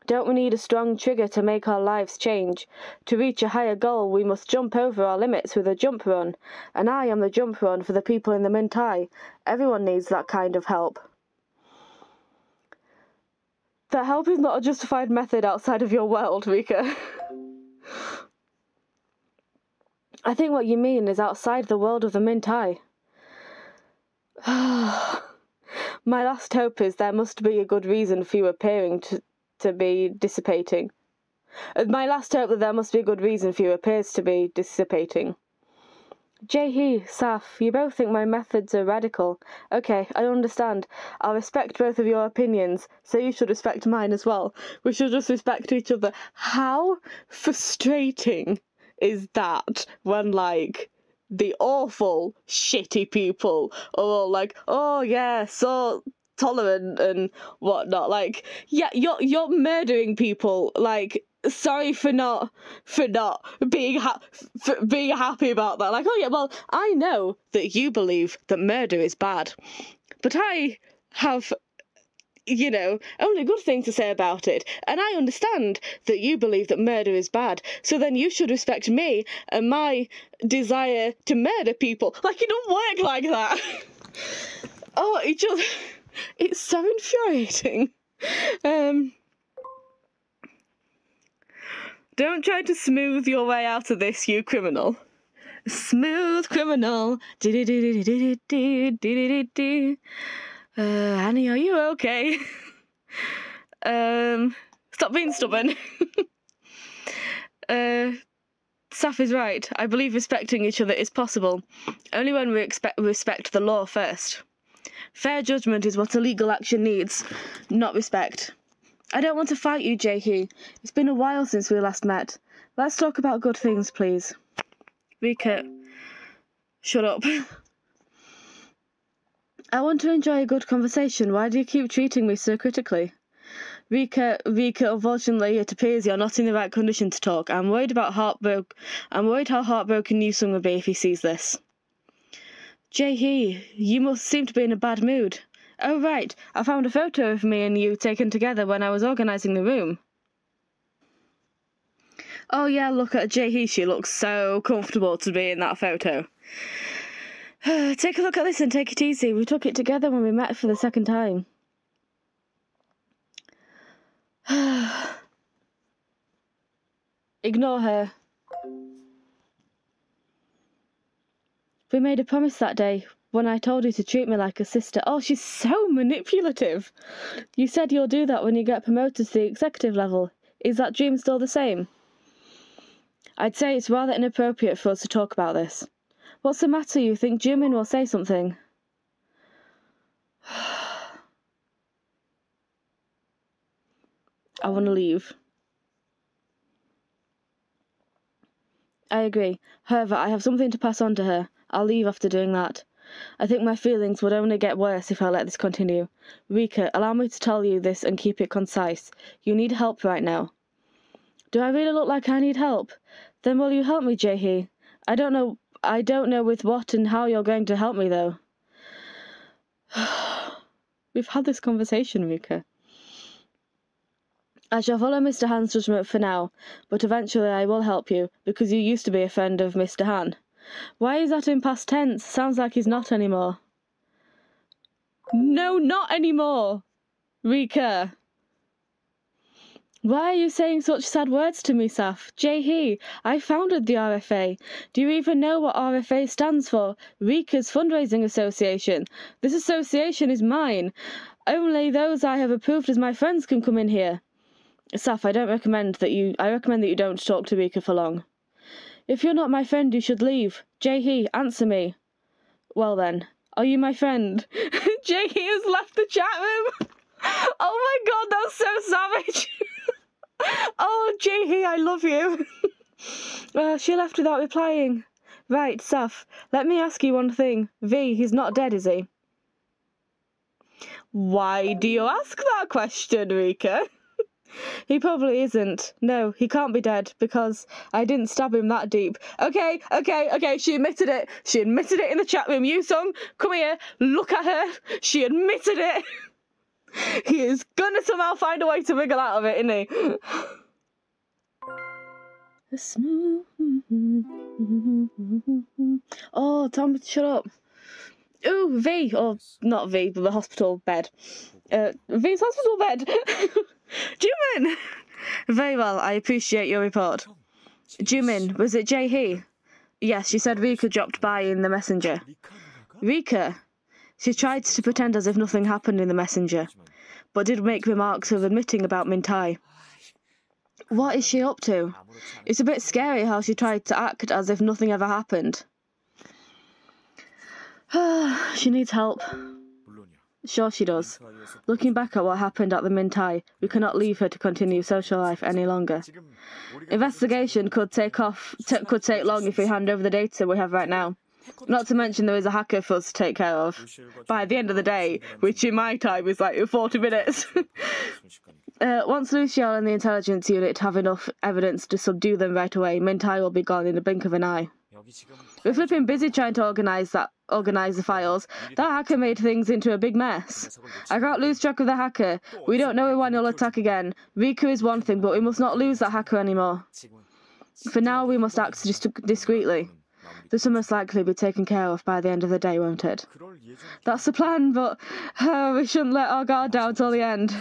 don't we need a strong trigger to make our lives change? To reach a higher goal, we must jump over our limits with a jump run. And I am the jump run for the people in the Mintai. Everyone needs that kind of help. That help is not a justified method outside of your world, Rika. I think what you mean is outside the world of the Mintai. My last hope is there must be a good reason for you appearing to be dissipating. My last hope that there must be a good reason for you appears to be dissipating. Jae-hee, Saf, you both think my methods are radical. Okay, I understand. I'll respect both of your opinions, so you should respect mine as well. We should just respect each other. How frustrating is that when, like, the awful, shitty people are all like, oh yeah, so tolerant and whatnot. Like, yeah, you're murdering people. Like, sorry for not being happy about that. Like, oh yeah, well, I know that you believe that murder is bad, but I have, you know, only good things to say about it, and I understand that you believe that murder is bad, so then you should respect me and my desire to murder people. Like, it don't work like that. Oh, it's so infuriating. Don't try to smooth your way out of this, you criminal. Smooth criminal. Annie, are you okay? Stop being stubborn. Saf is right. I believe respecting each other is possible, only when we respect the law first. Fair judgment is what a legal action needs, not respect. I don't want to fight you, Jae-hee. It's been a while since we last met. Let's talk about good things, please. Rika, shut up. I want to enjoy a good conversation. Why do you keep treating me so critically? Rika, unfortunately, it appears you're not in the right condition to talk. I'm worried how heartbroken Yusung will be if he sees this. Jae-hee, you must seem to be in a bad mood. Oh, right. I found a photo of me and you taken together when I was organising the room. Oh, yeah, look at Jae-hee. She looks so comfortable to be in that photo. Take a look at this and take it easy. We took it together when we met for the second time. Ignore her. We made a promise that day when I told you to treat me like a sister. Oh, she's so manipulative. You said you'll do that when you get promoted to the executive level. Is that dream still the same? I'd say it's rather inappropriate for us to talk about this. What's the matter? You think Jimin will say something? I want to leave. I agree. However, I have something to pass on to her. I'll leave after doing that. I think my feelings would only get worse if I let this continue. Rika, allow me to tell you this and keep it concise. You need help right now. Do I really look like I need help? Then will you help me, Jae-hee? I don't know with what and how you're going to help me, though. We've had this conversation, Rika. I shall follow Mr. Han's judgment for now, but eventually I will help you, because you used to be a friend of Mr. Han. Why is that in past tense? Sounds like he's not anymore. No, not anymore! Rika! Why are you saying such sad words to me, Saf? Jae-hee, I founded the RFA. Do you even know what RFA stands for? Rika's Fundraising Association. This association is mine. Only those I have approved as my friends can come in here. Saf, I recommend that you don't talk to Rika for long. If you're not my friend, you should leave. Jae-hee, answer me. Well then, are you my friend? Jae-hee has left the chat room. Oh my god, that's so savage. Oh, Jae-hee, I love you. She left without replying. Right, Saf, let me ask you one thing. V, he's not dead, is he? Why do you ask that question, Rika? He probably isn't. No, he can't be dead, because I didn't stab him that deep. Okay, she admitted it. She admitted it in the chat room. Yusung, come here, look at her. She admitted it. He is gonna somehow find a way to wriggle out of it, isn't he? Oh, Tom, shut up. Ooh, V, or not V, but the hospital bed. V's hospital bed. Jimin! Very well, I appreciate your report. Jimin, was it Jae-hee? Yes, she said Rika dropped by in the messenger. Rika? She tried to pretend as if nothing happened in the messenger, but did make remarks of admitting about Mintai. What is she up to? It's a bit scary how she tried to act as if nothing ever happened. She needs help. Sure she does. Looking back at what happened at the Mintai, we cannot leave her to continue social life any longer. Investigation could take long if we hand over the data we have right now. Not to mention there is a hacker for us to take care of. By the end of the day, which in my time is like 40 minutes. Once Lucio and the intelligence unit have enough evidence to subdue them right away, Mintai will be gone in the blink of an eye. We're flipping busy trying to organise the files. That hacker made things into a big mess. I can't lose track of the hacker. We don't know when he'll attack again. Rika is one thing, but we must not lose that hacker anymore. For now, we must act discreetly. This will most likely be taken care of by the end of the day, won't it? That's the plan, but we shouldn't let our guard down till the end.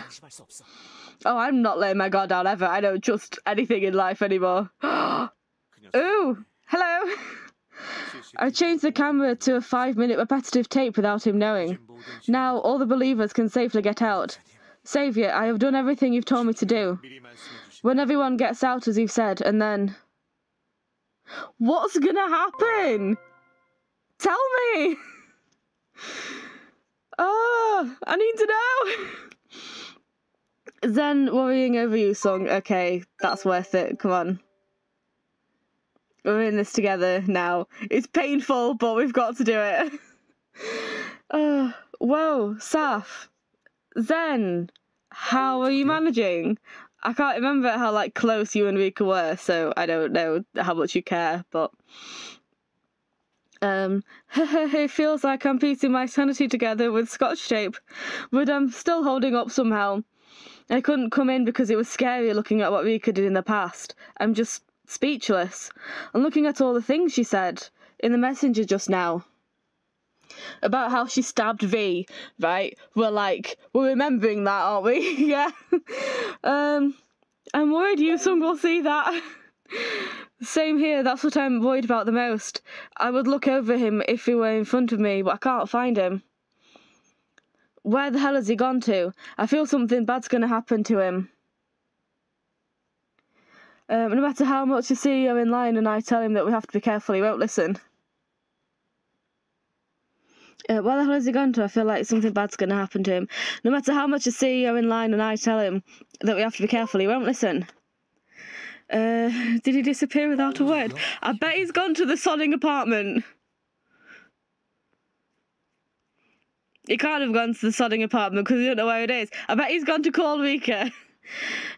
Oh, I'm not letting my guard down ever. I don't trust anything in life anymore. Ooh, hello. I changed the camera to a 5-minute repetitive tape without him knowing. Now all the believers can safely get out. Saviour, I have done everything you've told me to do. When everyone gets out, as you've said, and then... What's gonna happen? Tell me! Oh, I need to know! Zen worrying over you, Sung. Okay, that's worth it. Come on. We're in this together now. It's painful, but we've got to do it. Whoa, Saf. Zen, how are you managing? I can't remember how, like, close you and Rika were, so I don't know how much you care, but... It feels like I'm piecing my sanity together with Scotch tape, but I'm still holding up somehow. I couldn't come in because it was scary looking at what Rika did in the past. I'm just speechless. And looking at all the things she said in the messenger just now. About how she stabbed V, right? We're remembering that, aren't we? Yeah. I'm worried Yusung will see that. Same here, that's what I'm worried about the most. I would look over him if he were in front of me, but I can't find him. Where the hell has he gone to? I feel something bad's gonna happen to him. No matter how much the CEO in line and I tell him that we have to be careful, he won't listen. Where the hell has he gone to? I feel like something bad's gonna happen to him. No matter how much the CEO in line and I tell him that we have to be careful, he won't listen. Did he disappear without a word? I bet he's gone to the sodding apartment. He can't have gone to the sodding apartment because he don't know where it is. I bet he's gone to call Rika.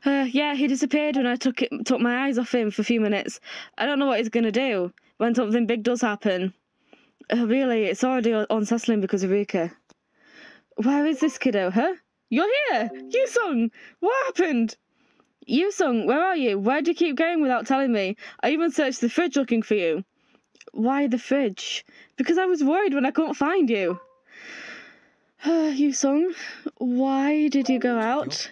Yeah, he disappeared when I took my eyes off him for a few minutes. I don't know what he's gonna do when something big does happen. Really, it's already unsettling because of Rika. Where is this kiddo, huh? You're here! Yusung! What happened? Yusung, where are you? Where do you keep going without telling me? I even searched the fridge looking for you. Why the fridge? Because I was worried when I couldn't find you. Yusung, why did you go out?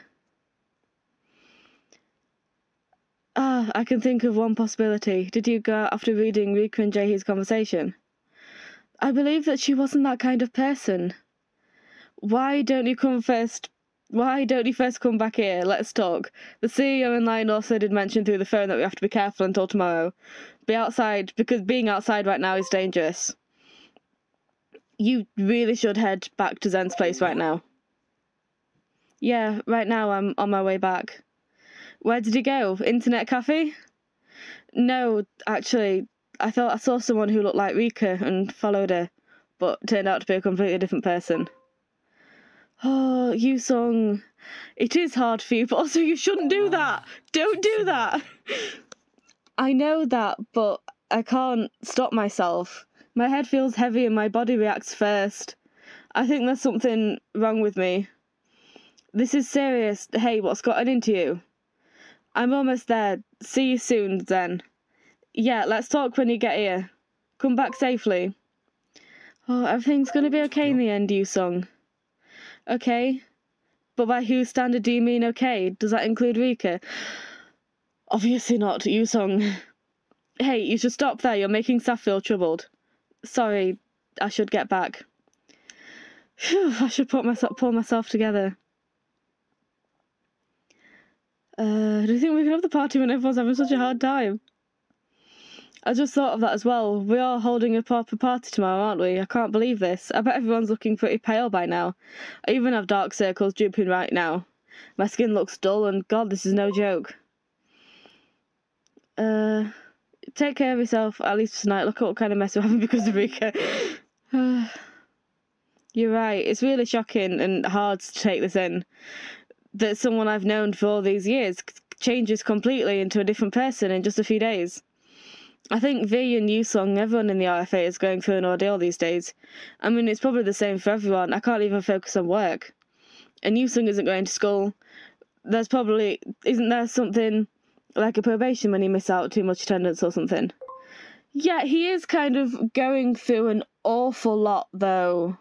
I can think of one possibility. Did you go out after reading Rika and Jae-hee's conversation? I believe that she wasn't that kind of person. Why don't you first come back here? Let's talk. The CEO in line also did mention through the phone that we have to be careful until tomorrow. Be outside, because being outside right now is dangerous. You really should head back to Zen's place right now. Yeah, right now I'm on my way back. Where did he go? Internet cafe? No, actually, I thought I saw someone who looked like Rika and followed her, but turned out to be a completely different person. Oh, Yusung, it is hard for you, but also you shouldn't do that. Don't do that. I know that, but I can't stop myself. My head feels heavy and my body reacts first. I think there's something wrong with me. This is serious. Hey, what's gotten into you? I'm almost there. See you soon, Zen. Yeah, let's talk when you get here. Come back safely. Oh, everything's gonna be okay in the end, Yusung. Okay. But by whose standard do you mean okay? Does that include Rika? Obviously not, Yusong. Hey, you should stop there. You're making Saf feel troubled. Sorry, I should get back. Phew, I should pull myself together. Do you think we can have the party when everyone's having such a hard time? I just thought of that as well. We are holding a proper party tomorrow, aren't we? I can't believe this. I bet everyone's looking pretty pale by now. I even have dark circles drooping right now. My skin looks dull, and God, this is no joke. Take care of yourself, at least tonight. Look at what kind of mess we're having because of Rika. You're right. It's really shocking and hard to take this in. That someone I've known for all these years changes completely into a different person in just a few days. I think V and Yusong, everyone in the RFA is going through an ordeal these days. I mean, it's probably the same for everyone. I can't even focus on work. And Yusong isn't going to school. Isn't there something like a probation when you miss out too much attendance or something? Yeah, he is kind of going through an awful lot, though.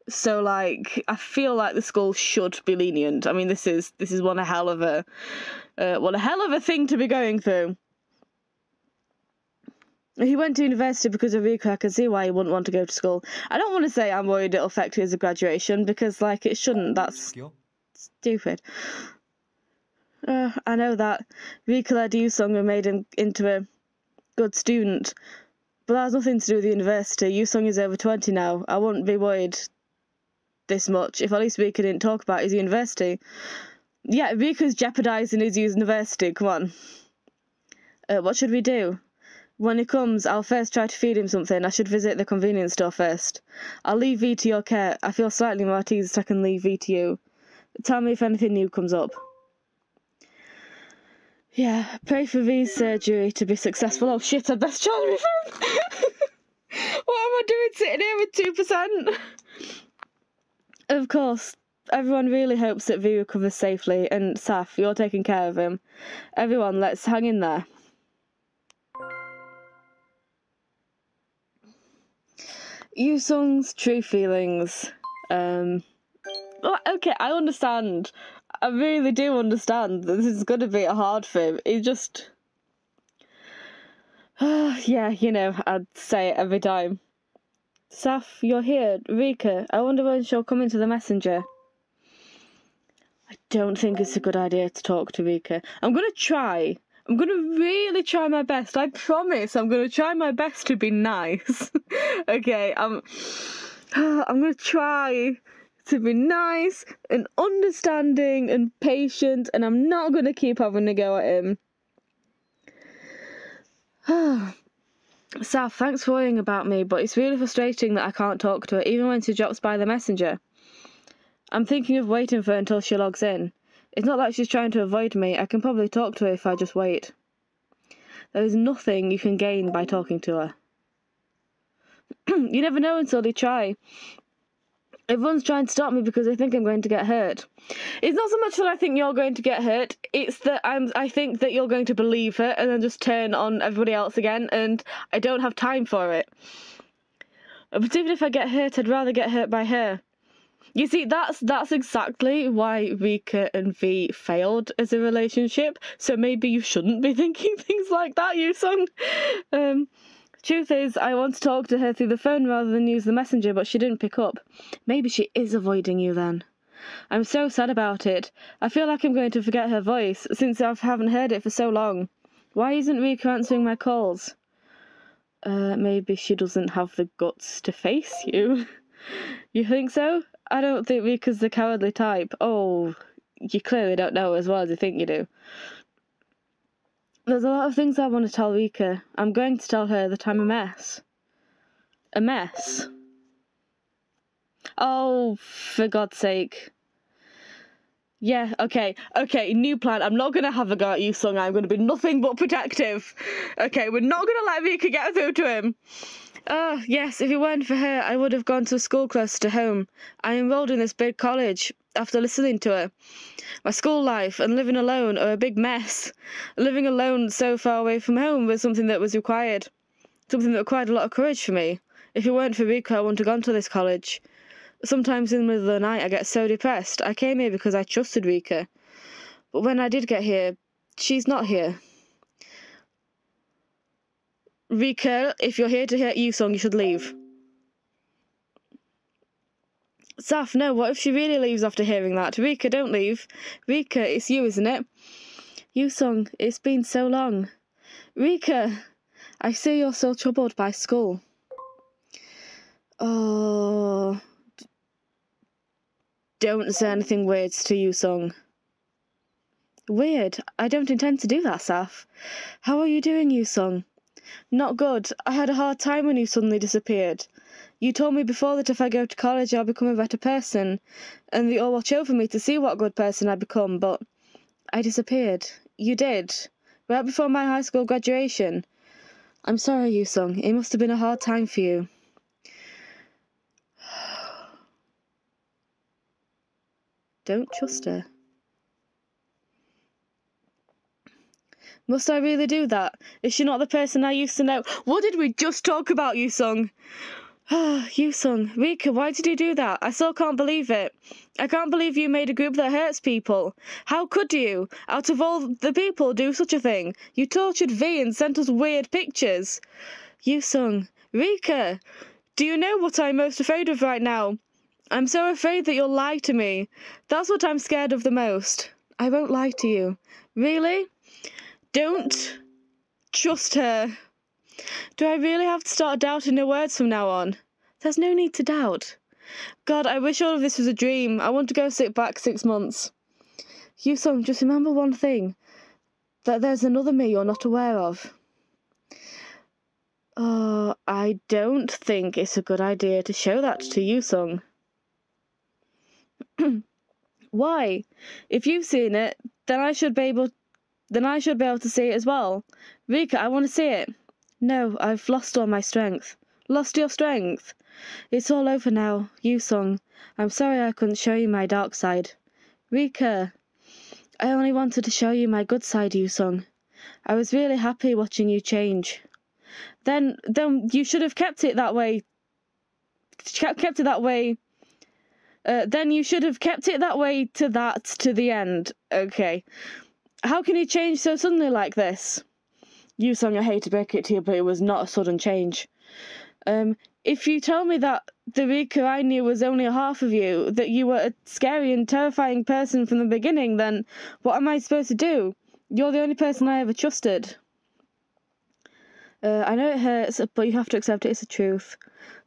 So, like, I feel like the school should be lenient. I mean, this is one hell of a thing to be going through. He went to university because of Rika. I can see why he wouldn't want to go to school. I don't want to say I'm worried it'll affect his graduation, because, like, it shouldn't. That's stupid. I know that Rika led Yusong and made him into a good student, but that has nothing to do with the university. Yusong is over 20 now. I wouldn't be worried this much if at least Rika didn't talk about his university. Yeah, Rika's jeopardising his university. Come on. What should we do? When he comes, I'll first try to feed him something. I should visit the convenience store first. I'll leave V to your care. I feel slightly more at ease if I can leave V to you. Tell me if anything new comes up. Yeah, pray for V's surgery to be successful. Oh shit, I'd best charge my phone! What am I doing sitting here with 2%? Of course, everyone really hopes that V recovers safely, and Saf, you're taking care of him. Everyone, let's hang in there. Yusong's true feelings. Okay, I understand. I really do understand that this is going to be a hard for him. He just... yeah, you know, I'd say it every time. Saf, you're here. Rika, I wonder when she'll come into the messenger. I don't think it's a good idea to talk to Rika. I'm going to try. I'm going to really try my best. I promise I'm going to try my best to be nice. Okay, I'm going to try to be nice and understanding and patient, and I'm not going to keep having a go at him. Saf, thanks for worrying about me, but it's really frustrating that I can't talk to her, even when she drops by the messenger. I'm thinking of waiting for her until she logs in. It's not like she's trying to avoid me. I can probably talk to her if I just wait. There is nothing you can gain by talking to her. You never know until you try. Everyone's trying to stop me because they think I'm going to get hurt. It's not so much that I think you're going to get hurt, it's that I think that you're going to believe her and then just turn on everybody else again, and I don't have time for it. But even if I get hurt, I'd rather get hurt by her. You see, that's exactly why Rika and V failed as a relationship, so maybe you shouldn't be thinking things like that, Yusong. Truth is, I want to talk to her through the phone rather than use the messenger, but she didn't pick up. Maybe she is avoiding you then. I'm so sad about it. I feel like I'm going to forget her voice, since I haven't heard it for so long. Why isn't Rika answering my calls? Maybe she doesn't have the guts to face you. You think so? I don't think Rika's the cowardly type. Oh, you clearly don't know as well as you think you do. There's a lot of things I want to tell Rika. I'm going to tell her that I'm a mess. A mess? Oh, for God's sake. Yeah, okay, new plan. I'm not going to have a go at Yusong. I'm going to be nothing but protective. Okay, we're not going to let Rika get through to him. Yes, if it weren't for her, I would have gone to a school closer to home. I enrolled in this big college after listening to her. My school life and living alone are a big mess. Living alone so far away from home was something that required a lot of courage for me. If it weren't for Rika, I wouldn't have gone to this college. Sometimes in the middle of the night I get so depressed. I came here because I trusted Rika. But when I did get here, she's not here. Rika, if you're here to hear Yusung, you should leave. Saf, no, what if she really leaves after hearing that? Rika, don't leave. Rika, it's you, isn't it? Yusung, it's been so long. Rika, I see you're still troubled by school. Oh... Don't say anything weird to Yusung. Weird? I don't intend to do that, Saf. How are you doing, Yusung? Not good. I had a hard time when you suddenly disappeared. You told me before that if I go to college I'll become a better person, and that you'll watch over me to see what good person I become, but I disappeared. You did. Right before my high school graduation. I'm sorry, Yusung. It must have been a hard time for you. Don't trust her. Must I really do that? Is she not the person I used to know? What did we just talk about, Yusung? Yusung, Rika, why did you do that? I still can't believe it. I can't believe you made a group that hurts people. How could you, out of all the people, do such a thing? You tortured V and sent us weird pictures. Yusung, Rika, do you know what I'm most afraid of right now? I'm so afraid that you'll lie to me. That's what I'm scared of the most. I won't lie to you. Really? Don't trust her. Do I really have to start doubting her words from now on? There's no need to doubt. God, I wish all of this was a dream. I want to go sit back 6 months. Yusung, just remember one thing. That there's another me you're not aware of. I don't think it's a good idea to show that to Yusung. Why? If you've seen it, then I should be able to see it as well. Rika, I want to see it. No, I've lost all my strength. Lost your strength? It's all over now, Yusung. I'm sorry I couldn't show you my dark side. Rika, I only wanted to show you my good side, Yusung. I was really happy watching you change. Then you should have kept it that way. Kept it that way. Then you should have kept it that way to the end. Okay. How can you change so suddenly like this? Yusung, I hate to break it to you, but it was not a sudden change. If you tell me that the Rika I knew was only a half of you, that you were a scary and terrifying person from the beginning, then what am I supposed to do? You're the only person I ever trusted. I know it hurts, but you have to accept it. It's the truth.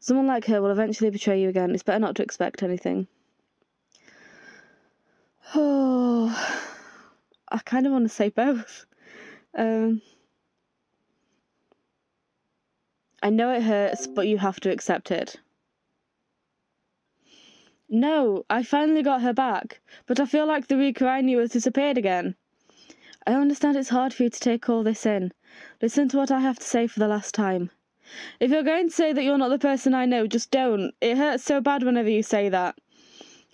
Someone like her will eventually betray you again. It's better not to expect anything. Oh, I kind of want to say both. I know it hurts, but you have to accept it. No, I finally got her back, but I feel like the Rika I knew has disappeared again. I understand it's hard for you to take all this in. Listen to what I have to say for the last time. If you're going to say that you're not the person I know, just don't. It hurts so bad whenever you say that.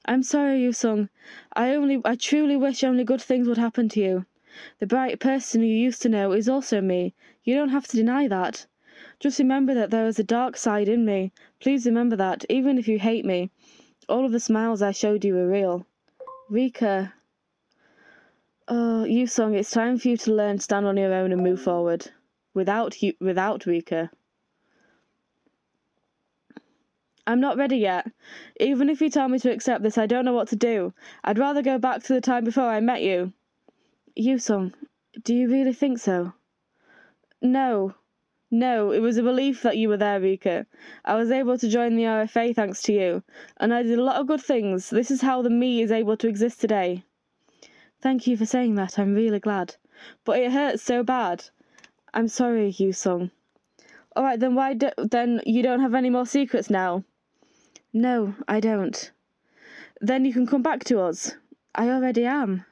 I'm sorry, Yusung. I truly wish only good things would happen to you. The bright person you used to know is also me. You don't have to deny that. Just remember that there is a dark side in me. Please remember that, even if you hate me. All of the smiles I showed you were real. Rika. Oh, Yusung, it's time for you to learn to stand on your own and move forward. Without Rika. I'm not ready yet. Even if you tell me to accept this, I don't know what to do. I'd rather go back to the time before I met you. Yusung, do you really think so? No, it was a relief that you were there, Rika. I was able to join the RFA thanks to you, and I did a lot of good things. This is how the me is able to exist today. Thank you for saying that, I'm really glad. But it hurts so bad. I'm sorry, Yusung. Alright, then then you don't have any more secrets now? No, I don't. Then you can come back to us. I already am.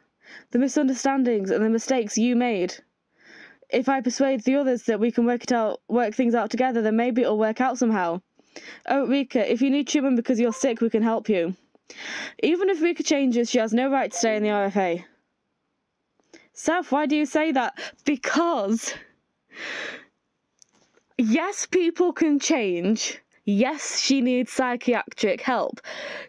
The misunderstandings and the mistakes you made. If I persuade the others that we can work things out together, then maybe it'll work out somehow. Oh, Rika, if you need treatment because you're sick, we can help you. Even if Rika changes, she has no right to stay in the RFA. Saf, why do you say that? Because... yes, people can change. Yes, she needs psychiatric help.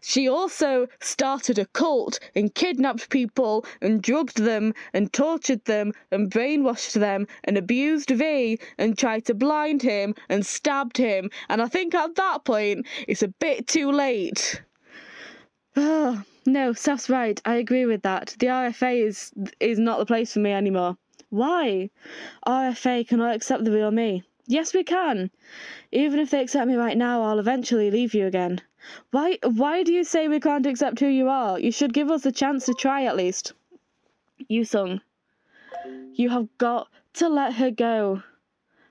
She also started a cult and kidnapped people and drugged them and tortured them and brainwashed them and abused V and tried to blind him and stabbed him. And I think at that point, it's a bit too late. Oh, no, Saf's right. I agree with that. The RFA is not the place for me anymore. Why? RFA cannot accept the real me. Yes, we can. Even if they accept me right now, I'll eventually leave you again. Why do you say we can't accept who you are? You should give us the chance to try at least. Yusung, you have got to let her go.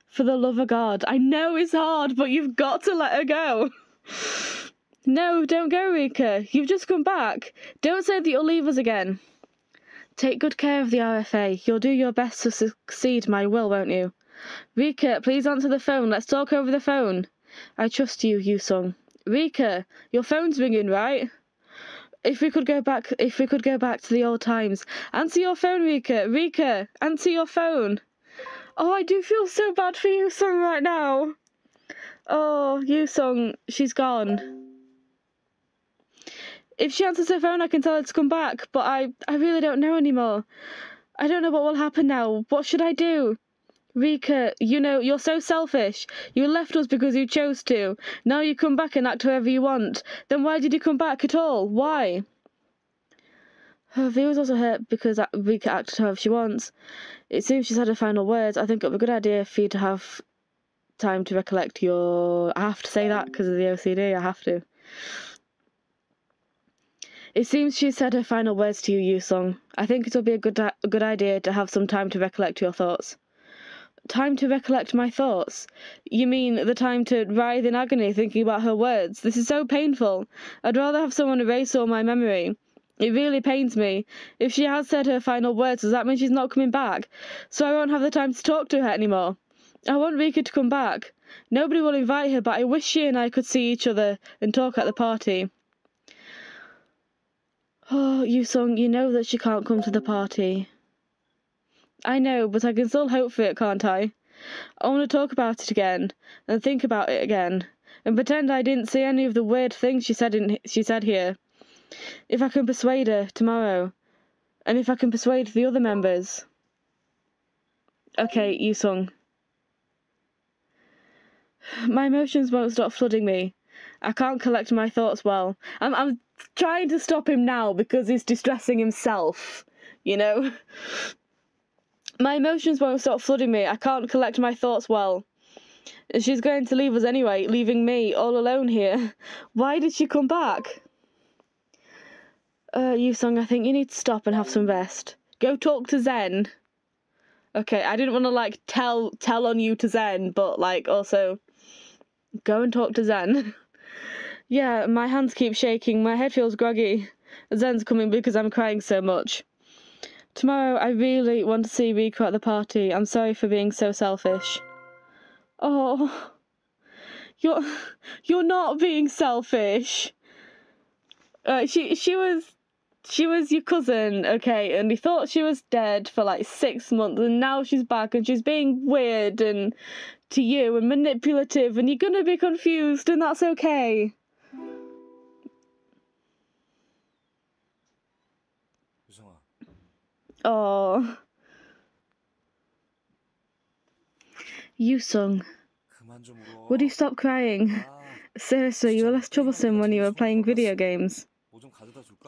For the love of God. I know it's hard, but you've got to let her go. No, don't go, Rika. You've just come back. Don't say that you'll leave us again. Take good care of the RFA. You'll do your best to succeed my will, won't you? Rika, please answer the phone. Let's talk over the phone. I trust you, Yusung. Rika, your phone's ringing, right? If we could go back to the old times. Answer your phone, Rika. Rika, answer your phone. Oh, I do feel so bad for Yusung right now. Oh, Yusung, she's gone. If she answers her phone, I can tell her to come back, but I really don't know anymore. I don't know what will happen now. What should I do? Rika, you know, you're so selfish. You left us because you chose to. Now you come back and act however you want. Then why did you come back at all? Why? V was also hurt because Rika acted however she wants. It seems she's had her final words. I think it would be a good idea for you to have time to recollect your... I have to say that because of the OCD. I have to. It seems she said her final words to you, Yusung. I think it'll be a good idea to have some time to recollect your thoughts. Time to recollect my thoughts? You mean the time to writhe in agony thinking about her words? This is so painful. I'd rather have someone erase all my memory. It really pains me. If she has said her final words, does that mean she's not coming back? So I won't have the time to talk to her anymore. I want Rika to come back. Nobody will invite her, but I wish she and I could see each other and talk at the party. Oh, Yusung, you know that she can't come to the party. I know, but I can still hope for it, can't I? I want to talk about it again, and think about it again, and pretend I didn't see any of the weird things she said here. If I can persuade her tomorrow, and if I can persuade the other members. Okay, Yusung. My emotions won't stop flooding me. I can't collect my thoughts well. I'm trying to stop him now because he's distressing himself, you know? My emotions won't stop flooding me. I can't collect my thoughts well. She's going to leave us anyway, leaving me all alone here. Why did she come back? Yusung, I think you need to stop and have some rest. Go talk to Zen. Okay, I didn't want to, like, tell on you to Zen, but, like, also go and talk to Zen. Yeah, my hands keep shaking, my head feels groggy. Zen's coming because I'm crying so much. Tomorrow, I really want to see Rika at the party. I'm sorry for being so selfish. Oh, you're not being selfish. She was your cousin, okay, and you thought she was dead for like 6 months, and now she's back, and she's being weird and to you and manipulative, and you're gonna be confused, and that's okay. Oh, Yusung, would you stop crying? Seriously, you were less troublesome when you were playing video games.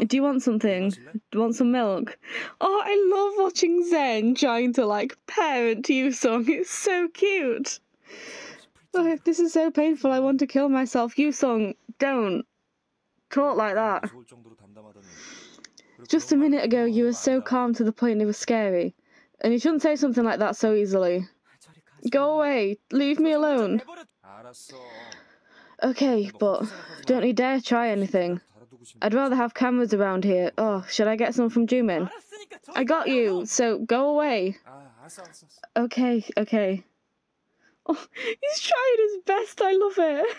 Do you want something? Do you want some milk? Oh, I love watching Zen trying to, like, parent Yusung. It's so cute. Oh, this is so painful. I want to kill myself. Yusung, don't talk like that. Just a minute ago, you were so calm to the point it was scary. And you shouldn't say something like that so easily. Go away. Leave me alone. Okay, but don't you dare try anything. I'd rather have cameras around here. Oh, should I get some from Jumin? I got you, so go away. Okay. Oh, he's trying his best. I love it.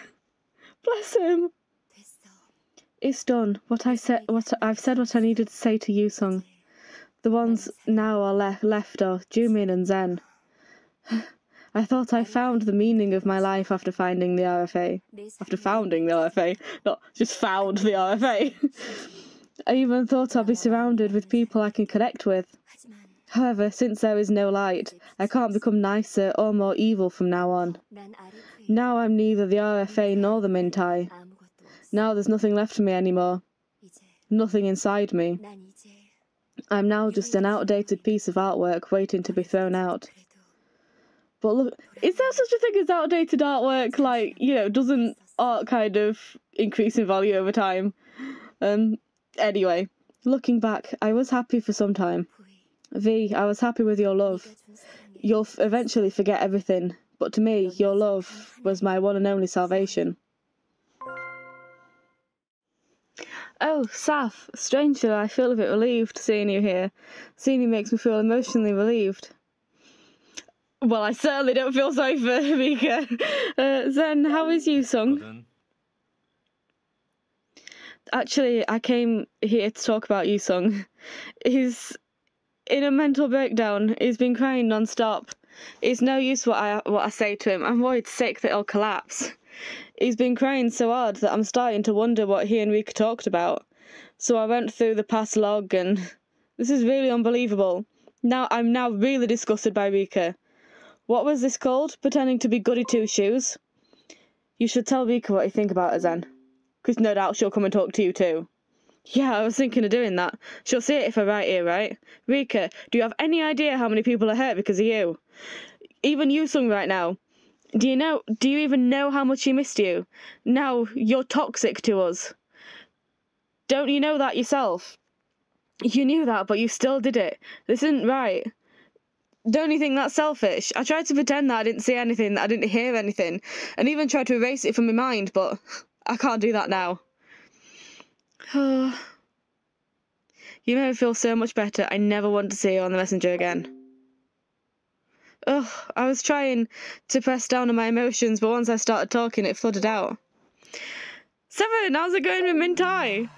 Bless him. It's done. I've said what I needed to say to Yusung. The ones now are left are Jumin and Zen. I thought I found the meaning of my life after finding the RFA. After founding the RFA, not just found the RFA. I even thought I'd be surrounded with people I can connect with. However, since there is no light, I can't become nicer or more evil from now on. Now I'm neither the RFA nor the Mintai. Now there's nothing left for me anymore. Nothing inside me. I'm now just an outdated piece of artwork waiting to be thrown out. But look, is there such a thing as outdated artwork? Like, you know, doesn't art kind of increase in value over time? Anyway, looking back, I was happy for some time. V, I was happy with your love. You'll eventually forget everything, but to me, your love was my one and only salvation. Oh, Saf, strangely, I feel a bit relieved seeing you here. Seeing you makes me feel emotionally relieved. Well, I certainly don't feel sorry for Mika. Zen, how is you, Sung? Actually, I came here to talk about you, Sung. He's in a mental breakdown. He's been crying non-stop. It's no use what I say to him. I'm worried sick that he'll collapse. He's been crying so hard that I'm starting to wonder what he and Rika talked about. So I went through the past log and this is really unbelievable. I'm now really disgusted by Rika. What was this called? Pretending to be Goody Two-Shoes? You should tell Rika what you think about her, Zen. Because no doubt she'll come and talk to you too. Yeah, I was thinking of doing that. She'll see it if I write here, right? Rika, do you have any idea how many people are hurt because of you? Even you, Sung, right now. Do you even know how much he missed you? Now, you're toxic to us. Don't you know that yourself? You knew that, but you still did it. This isn't right. Don't you think that's selfish? I tried to pretend that I didn't see anything, that I didn't hear anything, and even tried to erase it from my mind, but I can't do that now. You made me feel so much better. I never want to see you on the messenger again. Ugh, I was trying to press down on my emotions, but once I started talking, it flooded out. Seven, how's it going with Mintai?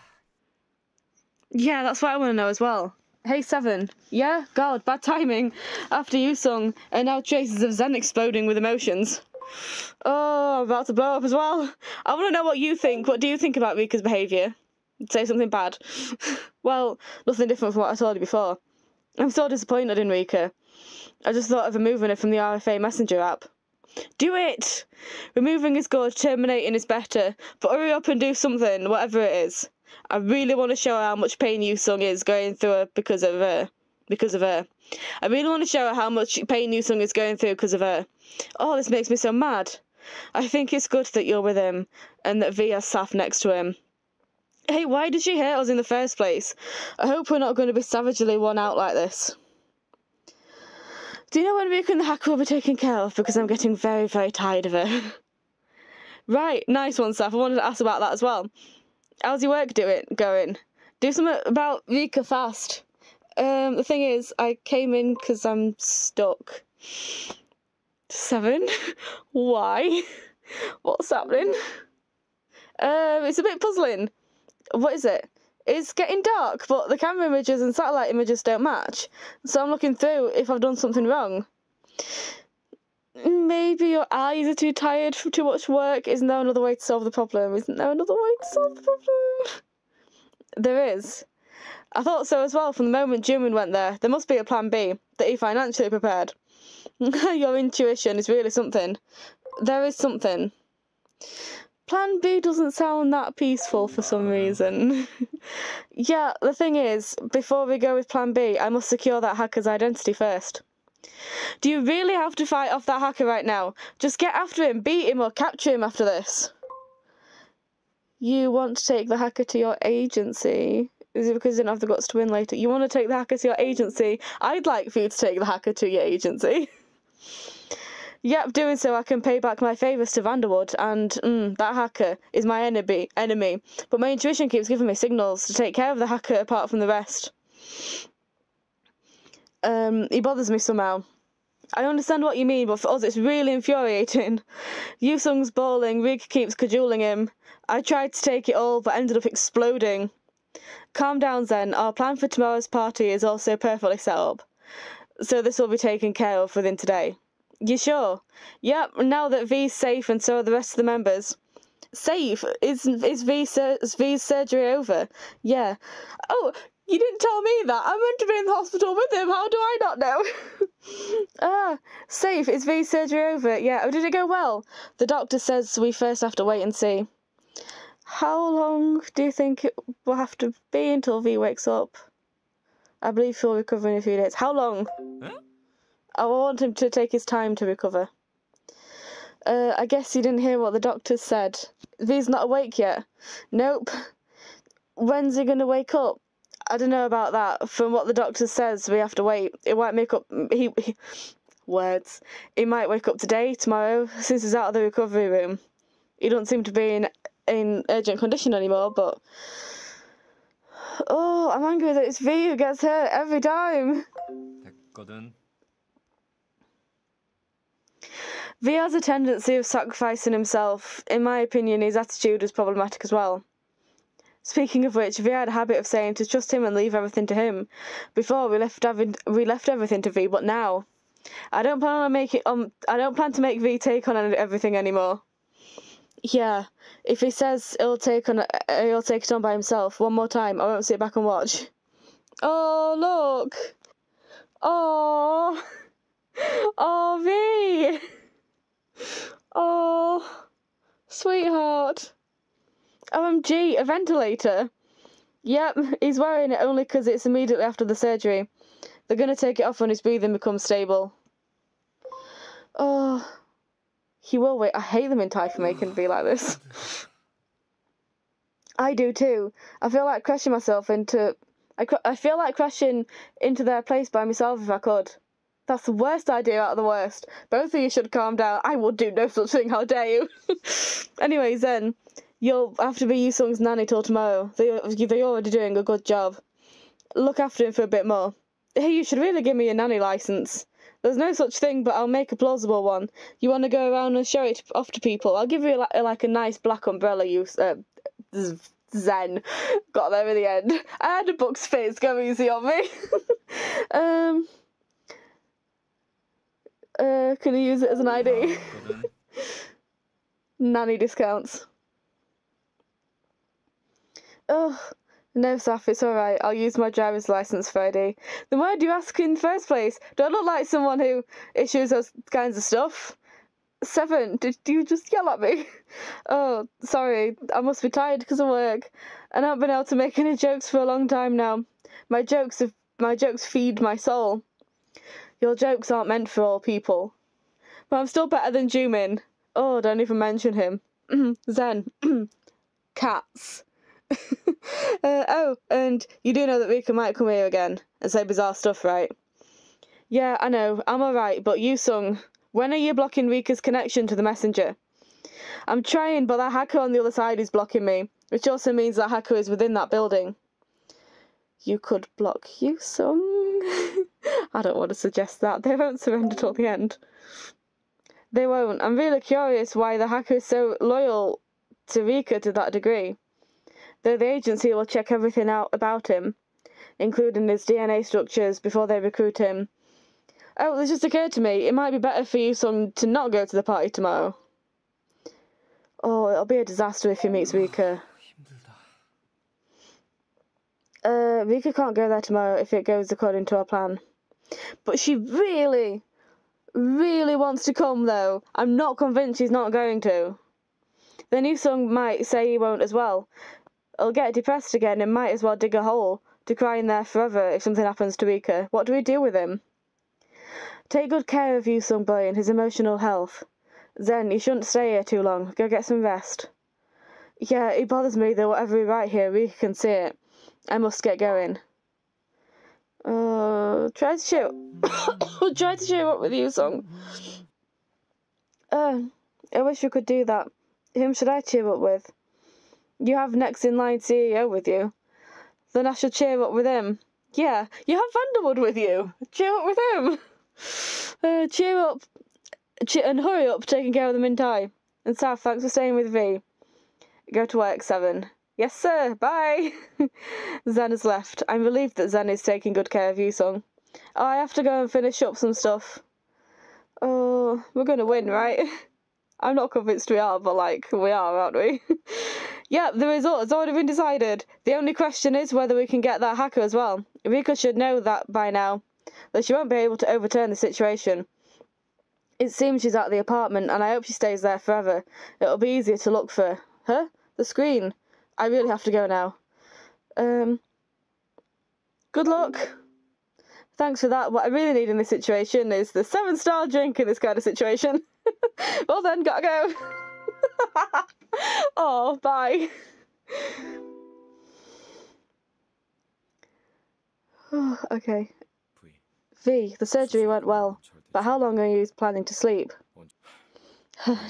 Yeah, that's what I want to know as well. Hey, Seven. Yeah? God, bad timing. After you, Sung, and now traces of Zen exploding with emotions. Oh, I'm about to blow up as well. I want to know what you think. What do you think about Rika's behaviour? Say something bad. Well, nothing different from what I told you before. I'm so disappointed in Rika. I just thought of removing her from the RFA Messenger app. Do it! Removing is good, terminating is better, but hurry up and do something, whatever it is. I really want to show her how much pain you Sung is going through because of her. I really want to show her how much pain you Sung is going through because of her. Oh, this makes me so mad. I think it's good that you're with him, and that V has Saf next to him. Hey, why did she hate us in the first place? I hope we're not going to be savagely won out like this. Do you know when Rika and the hacker will be taken care of? Because I'm getting very, very tired of her. Right, nice one, Saf. I wanted to ask about that as well. How's your work going? Do something about Rika fast. The thing is, I came in because I'm stuck. Seven? Why? What's happening? It's a bit puzzling. What is it? It's getting dark, but the camera images and satellite images don't match. So I'm looking through if I've done something wrong. Maybe your eyes are too tired from too much work. Isn't there another way to solve the problem? There is. I thought so as well from the moment Jimin went there. There must be a plan B, that he financially prepared. Your intuition is really something. There is something. Plan B doesn't sound that peaceful for some reason. Yeah, the thing is, before we go with Plan B, I must secure that hacker's identity first. Do you really have to fight off that hacker right now? Just get after him, beat him, or capture him after this. You want to take the hacker to your agency? Is it because you didn't have the guts to win later? You want to take the hacker to your agency? I'd like for you to take the hacker to your agency. Yep, doing so I can pay back my favours to Vanderwood, and that hacker is my enemy. But my intuition keeps giving me signals to take care of the hacker apart from the rest. He bothers me somehow. I understand what you mean, but for us it's really infuriating. Yusung's bawling, Rika keeps cajoling him. I tried to take it all, but ended up exploding. Calm down, Zen. Our plan for tomorrow's party is also perfectly set up. So this will be taken care of within today. You sure? Yep, now that V's safe and so are the rest of the members. Safe? Is V's surgery over? Yeah. Oh, you didn't tell me that. I'm meant to be in the hospital with him. How do I not know? Safe. Is V's surgery over? Yeah. Oh, did it go well? The doctor says we first have to wait and see. How long do you think it will have to be until V wakes up? I believe he'll recover in a few days. How long? Huh? I want him to take his time to recover. I guess you didn't hear what the doctor said. V's not awake yet. Nope. When's he gonna wake up? I don't know about that. From what the doctor says, we have to wait. It might make up... Words. He might wake up today, tomorrow, since he's out of the recovery room. He doesn't seem to be in urgent condition anymore, but... Oh, I'm angry that it's V who gets hurt every time. 됐거든. V has a tendency of sacrificing himself. In my opinion, his attitude is problematic as well. Speaking of which, V had a habit of saying to trust him and leave everything to him. Before we left everything to V, but now I don't plan to make V take on everything anymore. Yeah, if he says he'll take it on by himself one more time, I won't sit back and watch. Oh look! Oh, oh V! Oh, sweetheart. OMG, a ventilator. Yep, he's wearing it only because it's immediately after the surgery. They're going to take it off when his breathing becomes stable. Oh, he will wait. I hate them in Thai for making V like this. I do too. I feel like crashing into their place by myself if I could. That's the worst idea out of the worst. Both of you should calm down. I would do no such thing, how dare you? Anyways then, you'll have to be Yoosung's nanny till tomorrow. They're already doing a good job. Look after him for a bit more. Hey, you should really give me a nanny license. There's no such thing, but I'll make a plausible one. You want to go around and show it off to people? I'll give you like a nice black umbrella, Zen. Got there in the end. I had a Bucks face, go easy on me. Can you use it as an ID? Nanny discounts. Oh, no, Saf, it's alright. I'll use my driver's license for ID. Then why do you ask in the first place? Do I look like someone who issues those kinds of stuff? 7, did you just yell at me? Oh, sorry. I must be tired because of work. I haven't been able to make any jokes for a long time now. My jokes feed my soul. Your jokes aren't meant for all people. But I'm still better than Jumin. Oh, don't even mention him. Zen. Cats. Oh, and you do know that Rika might come here again and say bizarre stuff, right? Yeah, I know. I'm alright, but Yoosung, when are you blocking Rika's connection to the messenger? I'm trying, but that hacker on the other side is blocking me, which also means that hacker is within that building. You could block Yoosung? I don't want to suggest that. They won't surrender till the end. They won't. I'm really curious why the hacker is so loyal to Rika to that degree. Though the agency will check everything out about him, including his DNA structures, before they recruit him. Oh, this just occurred to me. It might be better for Yoosung to not go to the party tomorrow. Oh, it'll be a disaster if he meets Rika. Rika can't go there tomorrow if it goes according to our plan. But she really, really wants to come, though. I'm not convinced she's not going to. Then Yoosung might say he won't as well. He'll get depressed again and might as well dig a hole to cry in there forever if something happens to Rika. What do we do with him? Take good care of Yoosung boy and his emotional health. Zen, you shouldn't stay here too long. Go get some rest. Yeah, it bothers me that whatever we write here, Rika can see it. I must get going. Try to cheer up with Yoosung. I wish we could do that. Whom should I cheer up with? You have next in line CEO with you. Then I should cheer up with him. Yeah, you have Vanderwood with you. Cheer up with him. Cheer up and hurry up taking care of them in time. And Saf, thanks for staying with V. Go to work, 7. Yes, sir. Bye. Zen has left. I'm relieved that Zen is taking good care of Yoosung. Oh, I have to go and finish up some stuff. Oh, we're gonna win, right? I'm not convinced we are, but like, we are, aren't we? Yeah, the result has already been decided. The only question is whether we can get that hacker as well. Rika should know that by now, that she won't be able to overturn the situation. It seems she's at the apartment, and I hope she stays there forever. It'll be easier to look for her. The screen. I really have to go now. Good luck. Thanks for that. What I really need in this situation is the 7-star drink in this kind of situation. Well then, gotta go. Oh, bye. Okay. V, the surgery went well, but how long are you planning to sleep?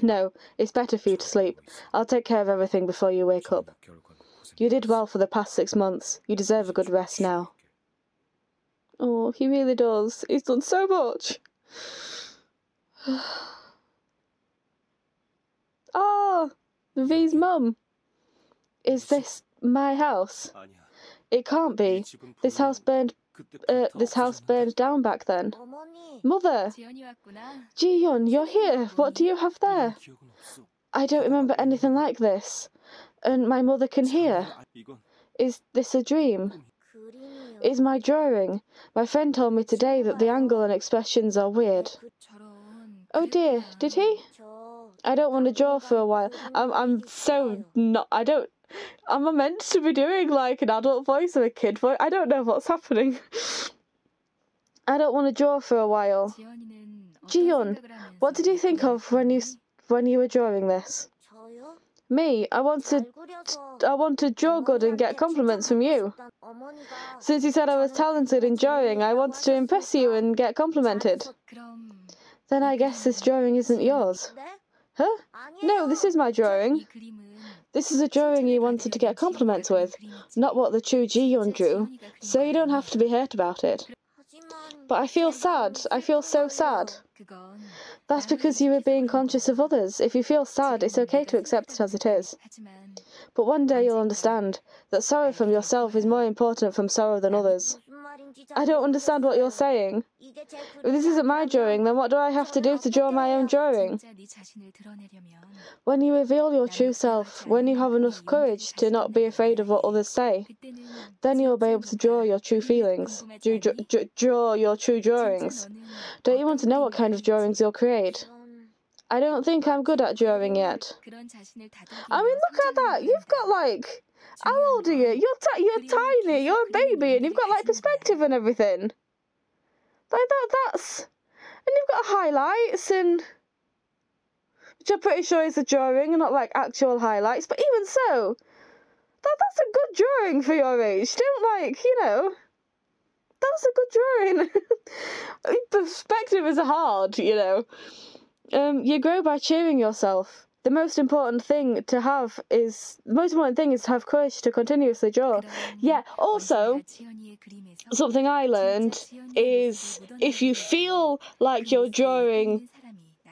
No, it's better for you to sleep. I'll take care of everything before you wake up. You did well for the past 6 months. You deserve a good rest now. Oh, he really does. He's done so much. Oh, V's mum. Is this my house? It can't be. This house burned down back then. Mother! Ji-yeon, you're here. What do you have there? I don't remember anything like this. And my mother can hear. Is this a dream? It's my drawing. My friend told me today that the angle and expressions are weird. Oh dear, did he? I don't want to draw for a while. I'm so not... Am I meant to be doing like an adult voice or a kid voice? I don't know what's happening. I don't want to draw for a while. Ji-yeon, what did you think of when you were drawing this? Me, I want to draw good and get compliments from you. Since you said I was talented in drawing, I wanted to impress you and get complimented. Then I guess this drawing isn't yours. Huh? No, this is my drawing. This is a drawing you wanted to get compliments with, not what the true Ji-yeon drew, so you don't have to be hurt about it. But I feel sad. I feel so sad. That's because you were being conscious of others. If you feel sad, it's okay to accept it as it is. But one day you'll understand that sorrow from yourself is more important from sorrow than others. I don't understand what you're saying. If this isn't my drawing, then what do I have to do to draw my own drawing? When you reveal your true self, when you have enough courage to not be afraid of what others say, then you'll be able to draw your true feelings, draw your true drawings. Don't you want to know what kind of drawings you'll create? I don't think I'm good at drawing yet. I mean, look at that! You've got like... How old are you? You're tiny, you're a baby, and you've got like perspective and everything. Like that's... And you've got highlights and... Which I'm pretty sure is a drawing and not like actual highlights, but even so, that's a good drawing for your age. Don't like, you know, that's a good drawing. Perspective is hard, you know. You grow by cheering yourself. The most important thing to have is to have courage to continuously draw. Yeah, also, something I learned is if you feel like your drawing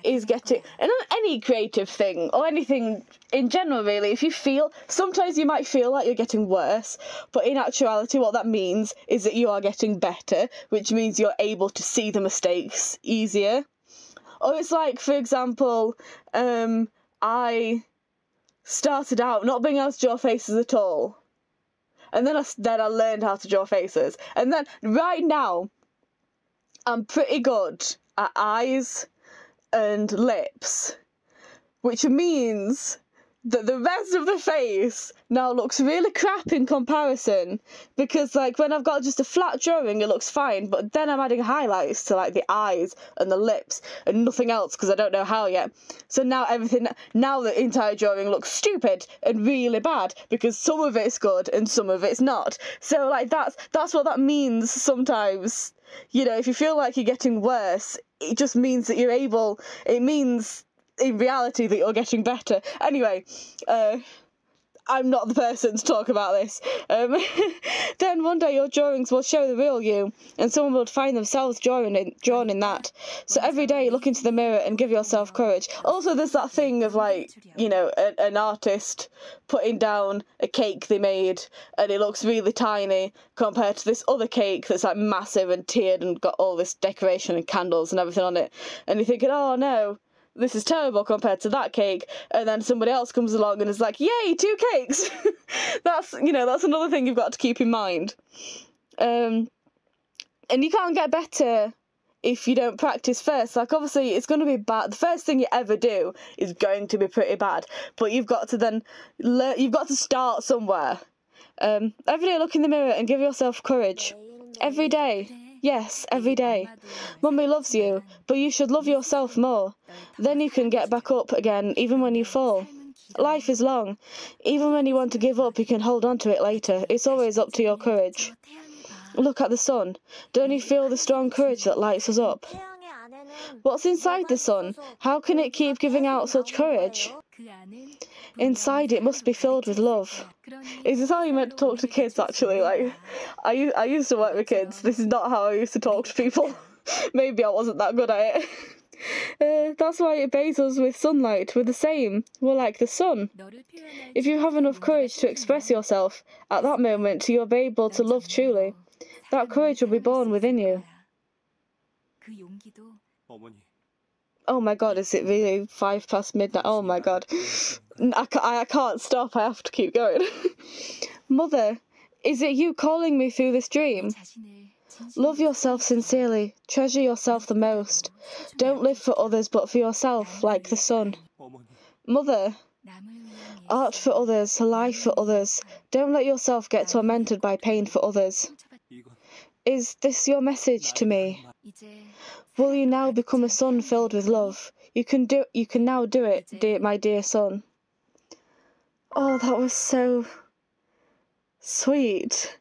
is getting, and any creative thing or anything in general really, if you feel, sometimes you might feel like you're getting worse, but in actuality what that means is that you are getting better, which means you're able to see the mistakes easier. Or it's like, for example, I started out not being able to draw faces at all, and then I learned how to draw faces, and then right now I'm pretty good at eyes and lips, which means that the rest of the face now looks really crap in comparison, because like when I've got just a flat drawing it looks fine, but then I'm adding highlights to like the eyes and the lips and nothing else because I don't know how yet. So now the entire drawing looks stupid and really bad because some of it's good and some of it's not. So like that's what that means sometimes. You know, if you feel like you're getting worse, it just means that it means in reality that you're getting better. Anyway, I'm not the person to talk about this. Then one day your drawings will show the real you, and someone will find themselves drawn in that. So every day look into the mirror and give yourself courage. Also, there's that thing of like, you know, an artist putting down a cake they made and it looks really tiny compared to this other cake that's like massive and tiered and got all this decoration and candles and everything on it. And you're thinking, oh no, this is terrible compared to that cake, and then somebody else comes along and is like, yay, 2 cakes. That's another thing you've got to keep in mind. And you can't get better if you don't practice first. Like, obviously it's going to be bad. The first thing you ever do is going to be pretty bad, but you've got to then you've got to start somewhere. Every day look in the mirror and give yourself courage. Every day. Yes, every day. Mummy loves you, but you should love yourself more. Then you can get back up again, even when you fall. Life is long. Even when you want to give up, you can hold on to it later. It's always up to your courage. Look at the sun. Don't you feel the strong courage that lights us up? What's inside the sun? How can it keep giving out such courage? Inside it must be filled with love. Is this how you meant to talk to kids, actually? Like, I used to work with kids. This is not how I used to talk to people. Maybe I wasn't that good at it. That's why it bathes us with sunlight. We're the same. We're like the sun. If you have enough courage to express yourself, at that moment you'll be able to love truly. That courage will be born within you. Oh my god, is it really 5 past midnight? Oh my god. I can't stop, I have to keep going. Mother, is it you calling me through this dream? Love yourself sincerely. Treasure yourself the most. Don't live for others but for yourself, like the sun. Mother, art for others, life for others. Don't let yourself get tormented by pain for others. Is this your message to me? Will you now become a son filled with love? You can now do it, my dear son. Oh, that was so sweet.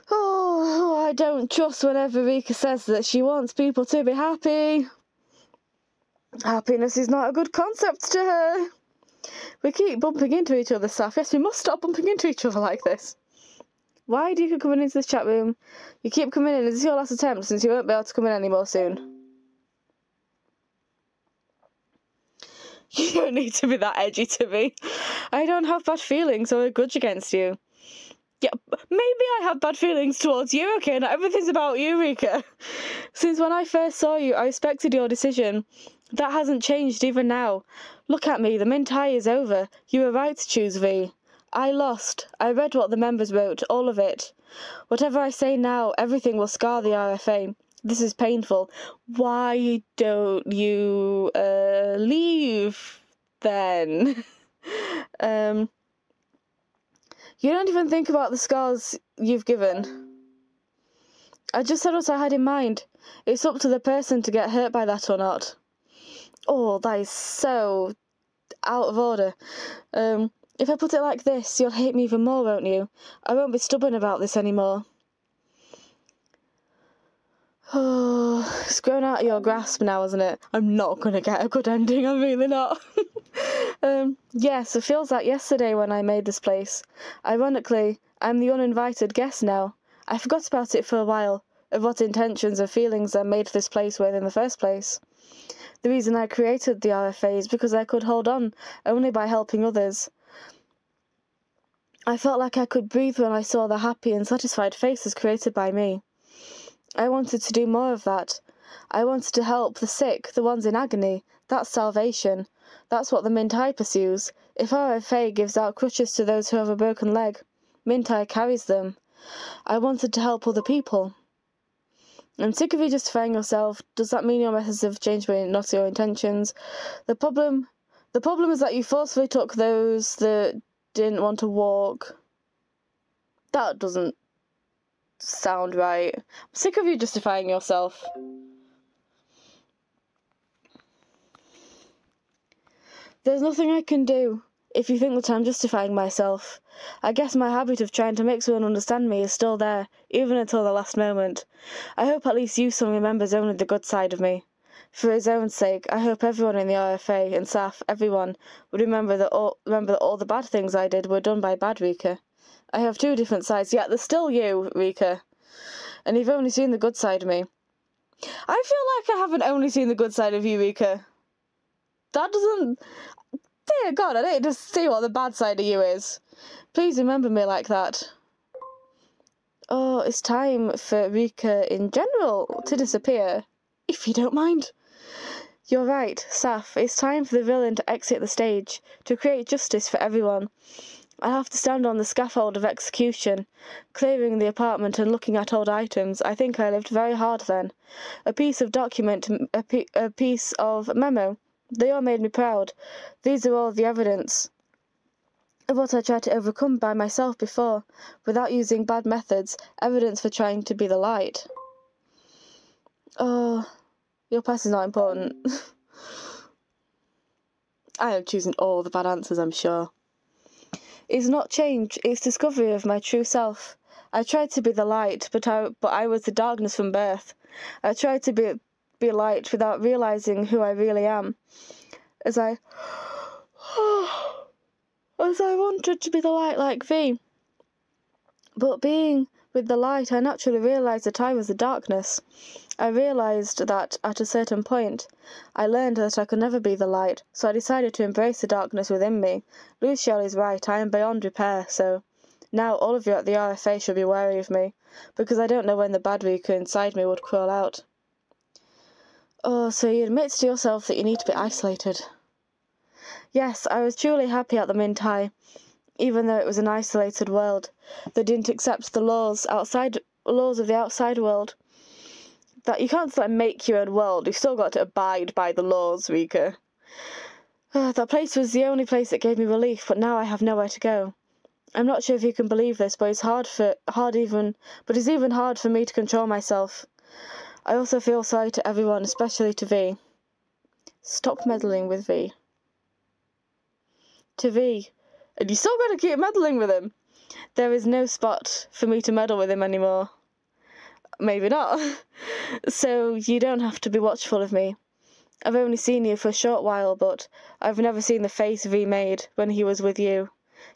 Oh, I don't trust whenever Rika says that she wants people to be happy. Happiness is not a good concept to her. We keep bumping into each other, Saf. Yes, we must stop bumping into each other like this. Why do you keep coming into this chat room? You keep coming in. Is this your last attempt, since you won't be able to come in anymore soon? You don't need to be that edgy to me. I don't have bad feelings or a grudge against you. Yeah, maybe I have bad feelings towards you, okay? Not everything's about you, Rika. Since when I first saw you, I respected your decision. That hasn't changed even now. Look at me, the Mintai is over. You were right to choose V. I lost. I read what the members wrote, all of it. Whatever I say now, everything will scar the RFA. This is painful. Why don't you leave then? You don't even think about the scars you've given. I just said what I had in mind. It's up to the person to get hurt by that or not. Oh, that is so out of order. If I put it like this, you'll hate me even more, won't you? I won't be stubborn about this anymore. Oh, it's grown out of your grasp now, isn't it? I'm not going to get a good ending, I'm really not. Yes, it feels like yesterday when I made this place. Ironically, I'm the uninvited guest now. I forgot about it for a while, of what intentions or feelings I made this place with in the first place. The reason I created the RFA is because I could hold on only by helping others. I felt like I could breathe when I saw the happy and satisfied faces created by me. I wanted to do more of that. I wanted to help the sick, the ones in agony. That's salvation. That's what the Mintai pursues. If RFA gives out crutches to those who have a broken leg, Mintai carries them. I wanted to help other people. I'm sick of you justifying yourself. Does that mean your methods have changed, but not your intentions? The problem is that you forcefully took those that didn't want to walk. That doesn't sound right. I'm sick of you justifying yourself. There's nothing I can do if you think that I'm justifying myself. I guess my habit of trying to make someone understand me is still there, even until the last moment. I hope at least you son remembers only the good side of me. For his own sake, I hope everyone in the RFA and SAF, everyone, would remember that all the bad things I did were done by bad Rika. I have two different sides, yet there's still you, Rika. And you've only seen the good side of me. I feel like I haven't only seen the good side of you, Rika. That doesn't... Dear God, I need to see what the bad side of you is. Please remember me like that. Oh, it's time for Rika in general to disappear, if you don't mind. You're right, Saf. It's time for the villain to exit the stage, to create justice for everyone. I have to stand on the scaffold of execution, clearing the apartment and looking at old items. I think I lived very hard then. A piece of document, a piece of memo. They all made me proud. These are all the evidence of what I tried to overcome by myself before, without using bad methods, evidence for trying to be the light. Oh, your past is not important. I am choosing all the bad answers, I'm sure. It's not change, it's discovery of my true self. I tried to be the light, but I was the darkness from birth. I tried to be light without realizing who I really am. As I wanted to be the light like V. But being with the light, I naturally realized that I was the darkness. I realized that at a certain point, I learned that I could never be the light, so I decided to embrace the darkness within me. Luciel is right, I am beyond repair, so now all of you at the RFA should be wary of me, because I don't know when the bad Rika inside me would crawl out. Oh, so you admit to yourself that you need to be isolated. Yes, I was truly happy at the Mintai, even though it was an isolated world that didn't accept the laws of the outside world. That you can't make your own world, you've still got to abide by the laws, Rika. That place was the only place that gave me relief, but now I have nowhere to go. I'm not sure if you can believe this, but it's even hard for me to control myself. I also feel sorry to everyone, especially to V. Stop meddling with V. To V. And you still gotta keep meddling with him. There is no spot for me to meddle with him anymore. Maybe not. So you don't have to be watchful of me. I've only seen you for a short while, but I've never seen the face V made when he was with you.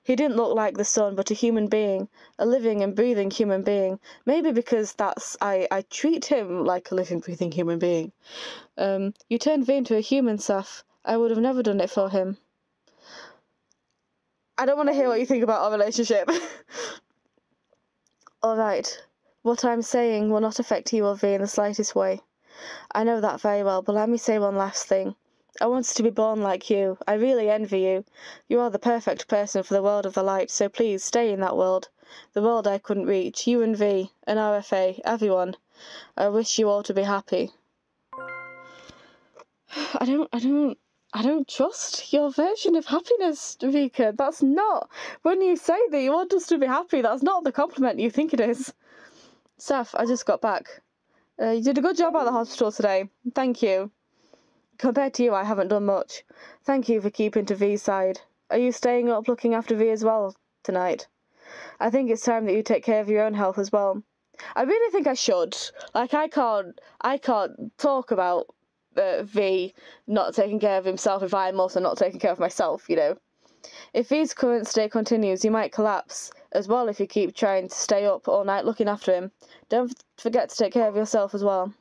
He didn't look like the sun, but a human being, a living and breathing human being. Maybe because I treat him like a living, breathing human being. You turned V into a human, Saf. I would have never done it for him. I don't want to hear what you think about our relationship. Alright, what I'm saying will not affect you or V in the slightest way. I know that very well, but let me say one last thing. I wanted to be born like you. I really envy you. You are the perfect person for the world of the light, so please stay in that world. The world I couldn't reach. You and V, and RFA, everyone. I wish you all to be happy. I don't trust your version of happiness, Rika. That's not... When you say that you want us to be happy, that's not the compliment you think it is. Saf, I just got back. You did a good job at the hospital today. Thank you. Compared to you, I haven't done much. Thank you for keeping to V's side. Are you staying up looking after V as well tonight? I think it's time that you take care of your own health as well. I really think I should. Like, I can't talk about V not taking care of himself if I'm also not taking care of myself, you know. If V's current state continues, you might collapse as well if you keep trying to stay up all night looking after him. Don't forget to take care of yourself as well.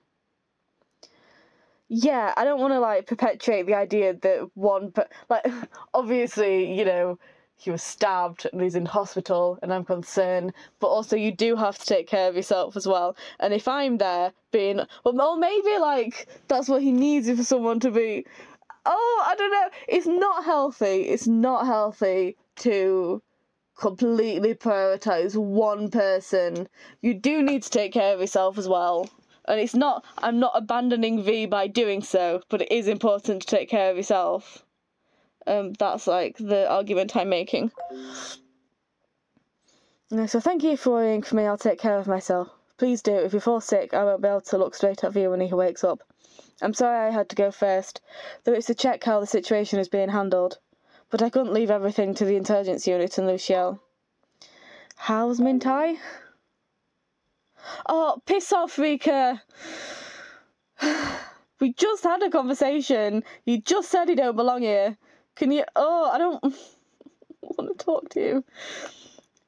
Yeah, I don't want to, perpetuate the idea that obviously, you know, he was stabbed and he's in hospital and I'm concerned, but also you do have to take care of yourself as well. And if I'm there being, well, maybe, that's what he needs for someone to be, I don't know, it's not healthy to completely prioritise one person. You do need to take care of yourself as well. And I'm not abandoning V by doing so, but it is important to take care of yourself. That's the argument I'm making. So thank you for worrying for me, I'll take care of myself. Please do, if you fall sick, I won't be able to look straight at V when he wakes up. I'm sorry I had to go first, though it's to check how the situation is being handled. But I couldn't leave everything to the intelligence unit and Luciel. How's Mintai? Oh, piss off, Rika! We just had a conversation. You just said you don't belong here. Can you... Oh, I don't want to talk to you.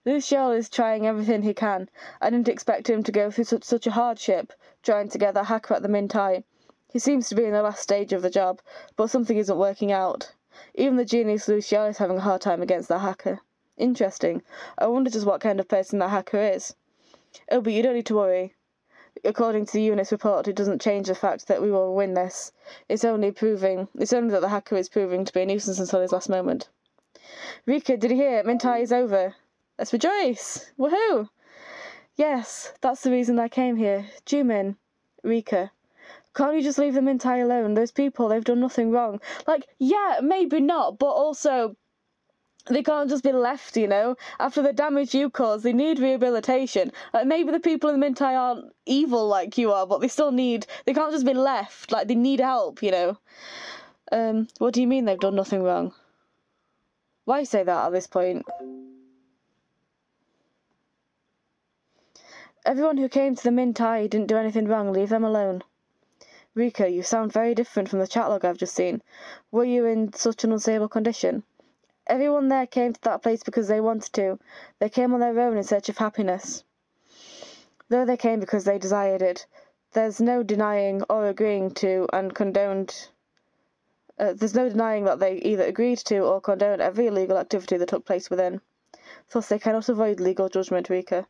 Luciel is trying everything he can. I didn't expect him to go through such a hardship, trying to get that hacker at the Mintai. He seems to be in the last stage of the job, but something isn't working out. Even the genius Luciel is having a hard time against that hacker. Interesting. I wonder just what kind of person that hacker is. Oh, but you don't need to worry. According to the unit's report, it doesn't change the fact that we will win this. It's only that the hacker is proving to be a nuisance until his last moment. Rika, did you hear? Mintai is over. Let's rejoice! Woohoo! Yes, that's the reason I came here. Jumin. Rika. Can't you just leave the Mintai alone? Those people, they've done nothing wrong. Like, yeah, maybe not, but also... They can't just be left, you know? After the damage you caused, they need rehabilitation. Like, maybe the people in the Mintai aren't evil like you are, but they still need... They can't just be left. Like, they need help, you know? What do you mean they've done nothing wrong? Why say that at this point? Everyone who came to the Mintai didn't do anything wrong. Leave them alone. Rika, you sound very different from the chat log I've just seen. Were you in such an unstable condition? Everyone there came to that place because they wanted to. They came on their own in search of happiness. Though they came because they desired it, there's no denying or agreeing to and condoned... there's no denying that they either agreed to or condoned every illegal activity that took place within. Thus they cannot avoid legal judgment, Rika.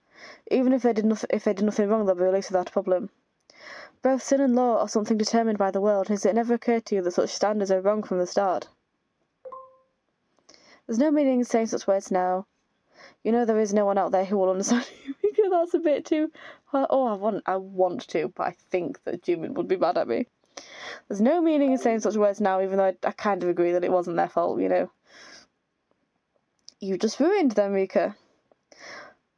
Even if they did nothing wrong, they'll be released without a problem. Both sin and law are something determined by the world. Has it never occurred to you that such standards are wrong from the start? There's no meaning in saying such words now. You know there is no one out there who will understand you, because that's a bit too... Oh, I want to, but I think that Jimin would be mad at me. There's no meaning in saying such words now, even though I kind of agree that it wasn't their fault, you know. You just ruined them, Rika.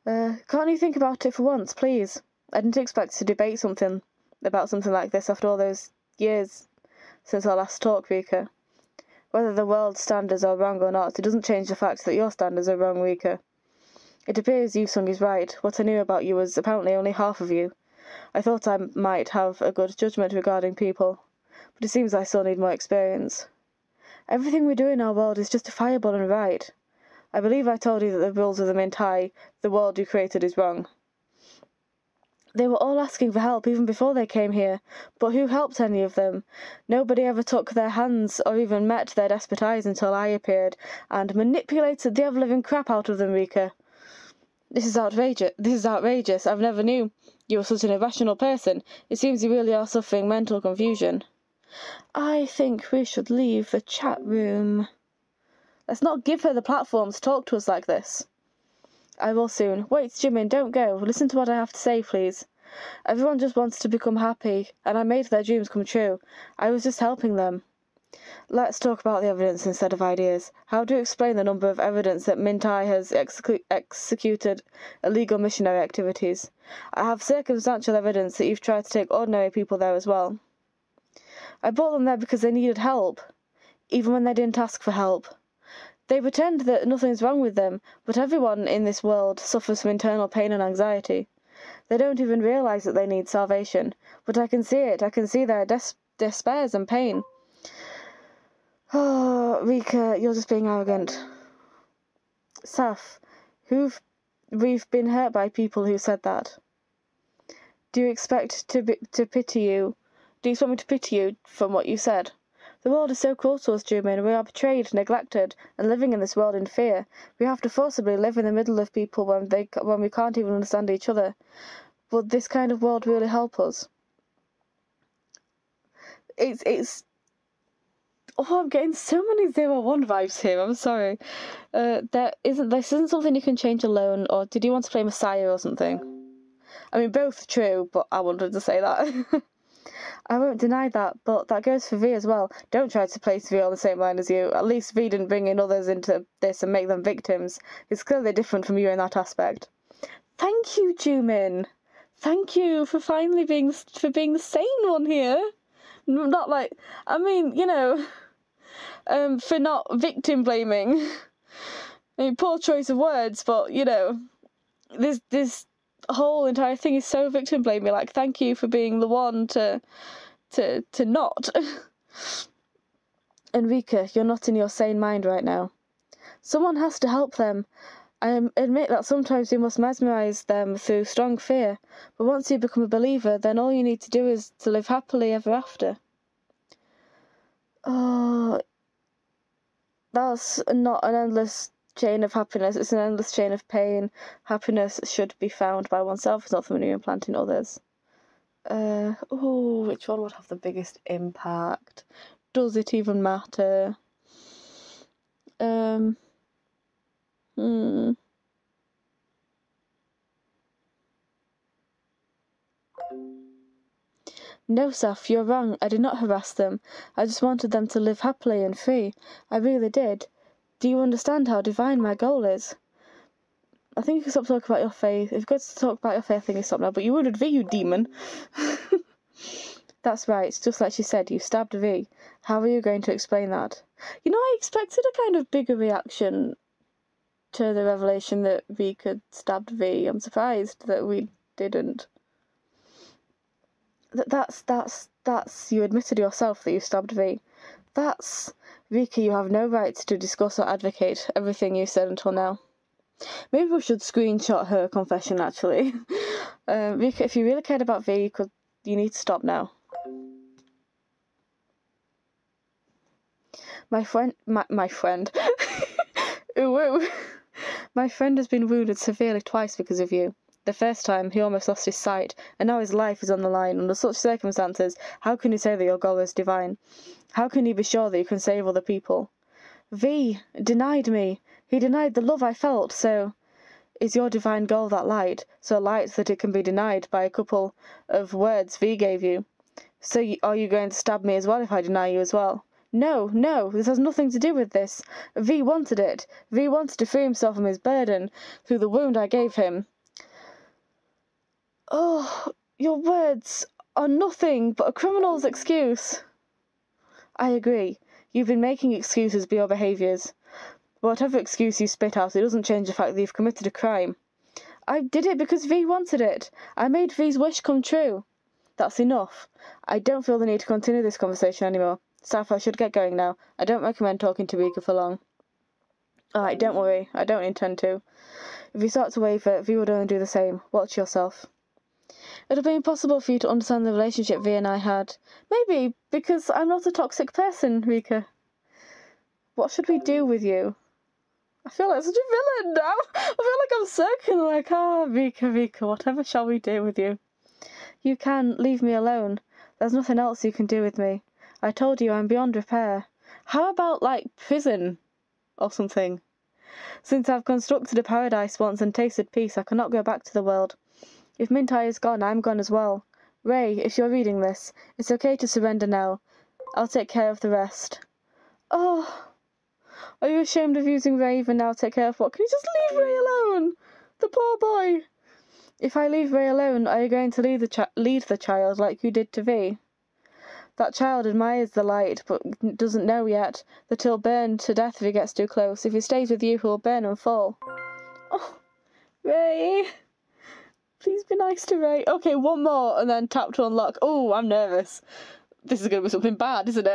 Can't you think about it for once, please? I didn't expect to debate about something like this after all those years since our last talk, Rika. Whether the world's standards are wrong or not, it doesn't change the fact that your standards are wrong, Rika. It appears Yusung is right. What I knew about you was apparently only half of you. I thought I might have a good judgment regarding people, but it seems I still need more experience. Everything we do in our world is justifiable and right. I believe I told you that the rules of the Mintai, the world you created, is wrong. They were all asking for help even before they came here, but who helped any of them? Nobody ever took their hands or even met their desperate eyes until I appeared and manipulated the ever-living crap out of them, Rika. This is outrageous. I've never knew you were such an irrational person. It seems you really are suffering mental confusion. I think we should leave the chat room. Let's not give her the platform to talk to us like this. I will soon. Wait, Jimin, don't go. Listen to what I have to say, please. Everyone just wants to become happy, and I made their dreams come true. I was just helping them. Let's talk about the evidence instead of ideas. How do you explain the number of evidence that Mintai has executed illegal missionary activities? I have circumstantial evidence that you've tried to take ordinary people there as well. I brought them there because they needed help, even when they didn't ask for help. They pretend that nothing's wrong with them, but everyone in this world suffers from internal pain and anxiety. They don't even realize that they need salvation, but I can see it. I can see their despairs and pain. Oh, Rika, you're just being arrogant. Saf, we've been hurt by people who said that. Do you expect to pity you? Do you expect me to pity you from what you said? The world is so cruel to us, Jumin. We are betrayed, neglected, and living in this world in fear. We have to forcibly live in the middle of people when we can't even understand each other. Would this kind of world really help us? It's... Oh, I'm getting so many 01 vibes here, I'm sorry. This isn't something you can change alone, or did you want to play Messiah or something? I mean, both true, but I wanted to say that. I won't deny that, but that goes for V as well. Don't try to place V on the same line as you. At least V didn't bring in others into this and make them victims. It's clearly different from you in that aspect. Thank you, Jumin. Thank you for finally being the sane one here. Not like, I mean, you know, for not victim blaming. I mean, poor choice of words, but you know, this whole entire thing is so victim blaming. Like, thank you for being the one to to not. Enrica, you're not in your sane mind right now. Someone has to help them. I admit that sometimes we must mesmerize them through strong fear, but once you become a believer, then all you need to do is to live happily ever after. Oh, that's not an endless chain of happiness, it's an endless chain of pain. Happiness should be found by oneself, it's not something you implant in others. Which one would have the biggest impact? Does it even matter? No, Saf, you're wrong. I did not harass them. I just wanted them to live happily and free. I really did. Do you understand how divine my goal is? I think you can stop talking about your faith. If you've got to talk about your faith, I think you stop now. But you wounded V, you demon. That's right. Just like she said, you stabbed V. How are you going to explain that? You know, I expected a kind of bigger reaction to the revelation that V could stab V. I'm surprised that we didn't. That's you admitted yourself that you stabbed V. That's Rika, you have no right to discuss or advocate everything you said until now. Maybe we should screenshot her confession, actually. Rika, if you really cared about V, you need to stop now. My friend. Ooh. My friend has been wounded severely twice because of you. The first time, he almost lost his sight, and now his life is on the line. Under such circumstances, how can you say that your goal is divine? How can you be sure that you can save other people? V denied me. He denied the love I felt, so is your divine goal that light? So light that it can be denied by a couple of words V gave you? So are you going to stab me as well if I deny you as well? No, this has nothing to do with this. V wanted it. V wanted to free himself from his burden through the wound I gave him. Oh, your words are nothing but a criminal's excuse. I agree. You've been making excuses for your behaviours. Whatever excuse you spit out, it doesn't change the fact that you've committed a crime. I did it because V wanted it. I made V's wish come true. That's enough. I don't feel the need to continue this conversation anymore. Saf, I should get going now. I don't recommend talking to Rika for long. Alright, don't worry. I don't intend to. If you start to waver, V would only do the same. Watch yourself. It'll be impossible for you to understand the relationship V and I had. Maybe, because I'm not a toxic person, Rika. What should we do with you? I feel like such a villain now. I feel like I'm circling like, Rika, whatever shall we do with you? You can leave me alone. There's nothing else you can do with me. I told you I'm beyond repair. How about, like, prison or something? Since I've constructed a paradise once and tasted peace, I cannot go back to the world. If Mintai is gone, I'm gone as well. Ray, if you're reading this, it's okay to surrender now. I'll take care of the rest. Oh, are you ashamed of using Ray even now? Take care of what? Can you just leave Ray alone? The poor boy. If I leave Ray alone, are you going to lead the child like you did to V? That child admires the light, but doesn't know yet that he'll burn to death if he gets too close. If he stays with you, he'll burn and fall. Oh, Ray. Please be nice to Ray. Okay, one more, and then tap to unlock. Oh, I'm nervous. This is going to be something bad, isn't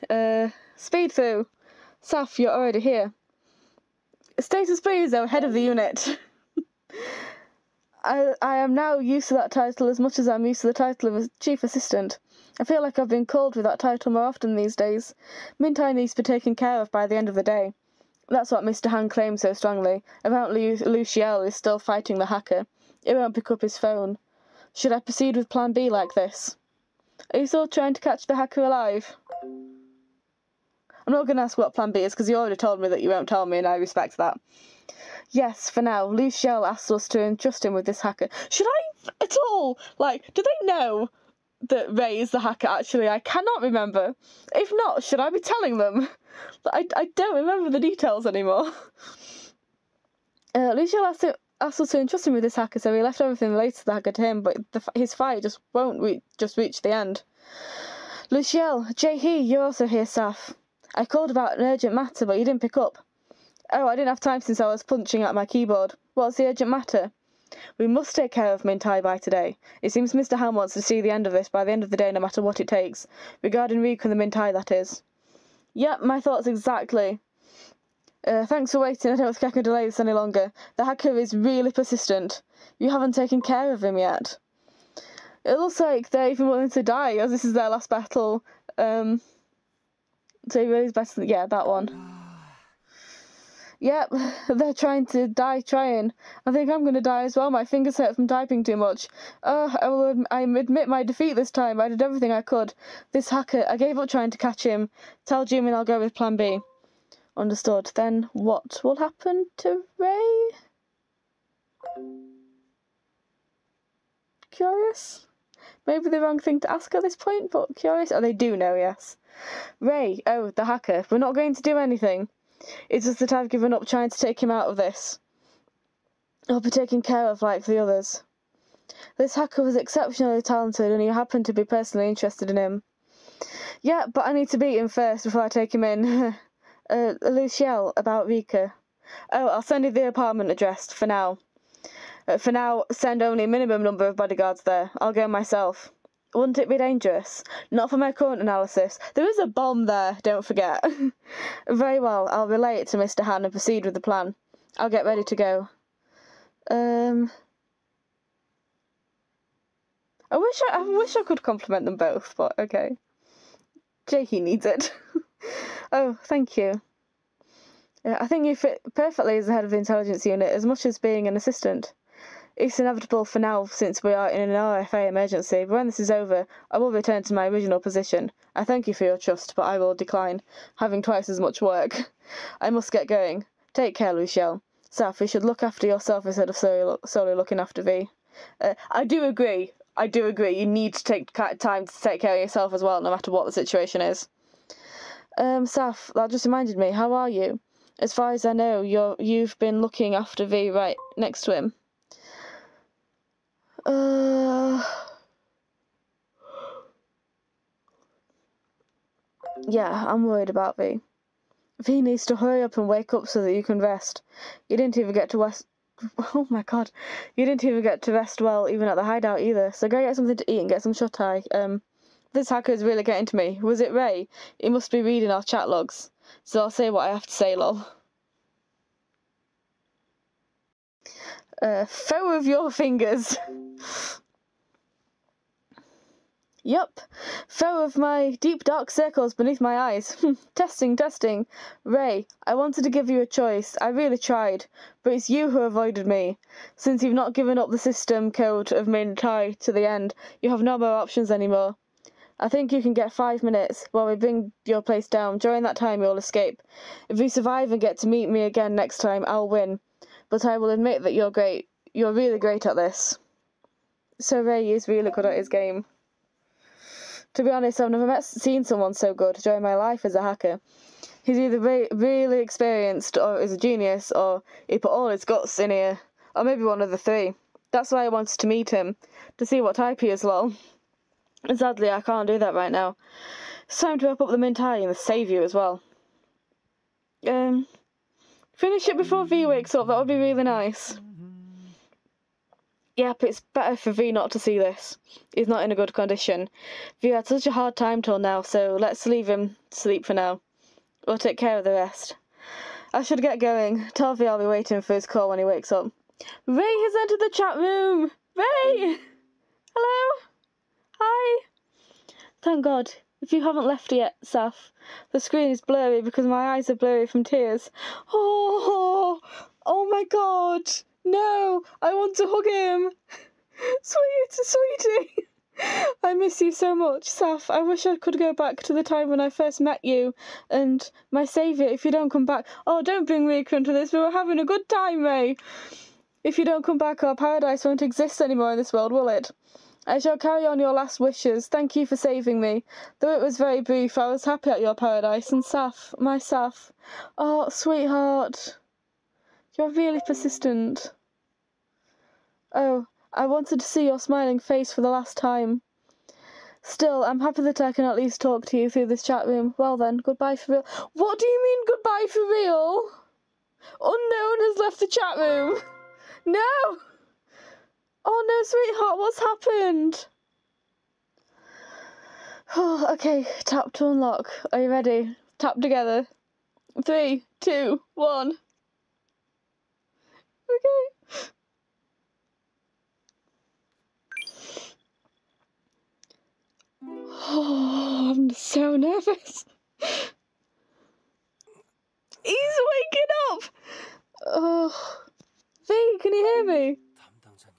it? Speed through. Saf, you're already here. Status please, though, head of the unit. I am now used to that title as much as I'm used to the title of Chief Assistant. I feel like I've been called with that title more often these days. Mintai needs to be taken care of by the end of the day. That's what Mr. Han claims so strongly. Apparently Luciel is still fighting the hacker. He won't pick up his phone. Should I proceed with Plan B like this? Are you still trying to catch the hacker alive? I'm not going to ask what Plan B is, because you already told me that you won't tell me, and I respect that. Yes, for now. Luciel asked us to entrust him with this hacker. Should I at all? Like, do they know that Ray is the hacker, actually? I cannot remember. If not, should I be telling them? I don't remember the details anymore. Luciel asked us to entrust him with this hacker, so we left everything related to the hacker to him, but his fight just won't reach the end. Luciel, Jae-hee, you're also here, Saf. I called about an urgent matter, but you didn't pick up. Oh, I didn't have time since I was punching at my keyboard. What's the urgent matter? We must take care of Mintai by today. It seems Mr. Ham wants to see the end of this by the end of the day, no matter what it takes. Regarding Riku and the Mintai, that is. Yep, my thoughts exactly. Thanks for waiting. I don't think I can delay this any longer. The hacker is really persistent. You haven't taken care of him yet. It looks like they're even willing to die, as this is their last battle. So he really is better than... Yeah, that one. Yep, they're trying to die trying. I think I'm going to die as well. My fingers hurt from typing too much. I admit my defeat this time. I did everything I could. This hacker, I gave up trying to catch him. Tell Jimin I'll go with plan B. Understood. Then what will happen to Ray? Curious? Maybe the wrong thing to ask at this point, but curious. Oh, they do know, yes. Ray, oh, the hacker. We're not going to do anything. It's just that I've given up trying to take him out of this. I'll be taken care of like the others. This hacker was exceptionally talented and you happen to be personally interested in him. Yeah, but I need to beat him first before I take him in. Luciel, about Rika. Oh, I'll send you the apartment address for now. For now, send only a minimum number of bodyguards there. I'll go myself. Wouldn't it be dangerous? Not for my current analysis. There is a bomb there, don't forget. Very well, I'll relay it to Mr. Han and proceed with the plan. I'll get ready to go. I wish I could compliment them both, but okay. Jakey needs it. Oh, thank you. I think you fit perfectly as the head of the intelligence unit, as much as being an assistant. It's inevitable for now, since we are in an RFA emergency, but when this is over, I will return to my original position. I thank you for your trust, but I will decline, having twice as much work. I must get going. Take care, Luciel. Saf, you should look after yourself instead of solely looking after V. I do agree. You need to take time to take care of yourself as well, no matter what the situation is. Saf, that just reminded me, how are you? As far as I know, you've been looking after V right next to him. Yeah, I'm worried about V. V needs to hurry up and wake up so that you can rest. You didn't even get to rest. Oh my god. You didn't even get to rest well, even at the hideout either. So go get something to eat and get some shut-eye. This hacker is really getting to me. Was it Ray? He must be reading our chat logs. So I'll say what I have to say, lol. Foe of your fingers. Yup. Foe of my deep dark circles beneath my eyes. Testing. Ray, I wanted to give you a choice. I really tried. But it's you who avoided me. Since you've not given up the system code of Mintai to the end, you have no more options anymore. I think you can get 5 minutes while we bring your place down. During that time, you'll escape. If you survive and get to meet me again next time, I'll win. But I will admit that you're great. You're really great at this. So Ray is really good at his game. To be honest, I've never seen someone so good during my life as a hacker. He's either really experienced, or is a genius, or he put all his guts in here. Or maybe one of the three. That's why I wanted to meet him. To see what type he is, lol. And sadly, I can't do that right now. It's time to wrap up the Mintai and save you as well. Finish it before V wakes up, that would be really nice. Yep, it's better for V not to see this. He's not in a good condition. V had such a hard time till now, so let's leave him sleep for now. We'll take care of the rest. I should get going. Tell V I'll be waiting for his call when he wakes up. Ray has entered the chat room! Ray! Hello? Hi! Thank God. If you haven't left yet, Saf, the screen is blurry because my eyes are blurry from tears. Oh my God! No! I want to hug him! Sweetie! I miss you so much, Saf. I wish I could go back to the time when I first met you. And my saviour, if you don't come back... Oh, don't bring Rika into this. We were having a good time, Ray. If you don't come back, our paradise won't exist anymore in this world, will it? I shall carry on your last wishes. Thank you for saving me. Though it was very brief, I was happy at your paradise. And Saf, my Saf. Oh, sweetheart. You're really persistent. Oh, I wanted to see your smiling face for the last time. Still, I'm happy that I can at least talk to you through this chat room. Well then, goodbye for real. What do you mean goodbye for real? Unknown has left the chat room. No! Oh no, sweetheart, what's happened? Oh, okay, tap to unlock. Are you ready? Tap together. 3, 2, 1. Okay. Oh, I'm so nervous. He's waking up! Oh, V, can you hear me?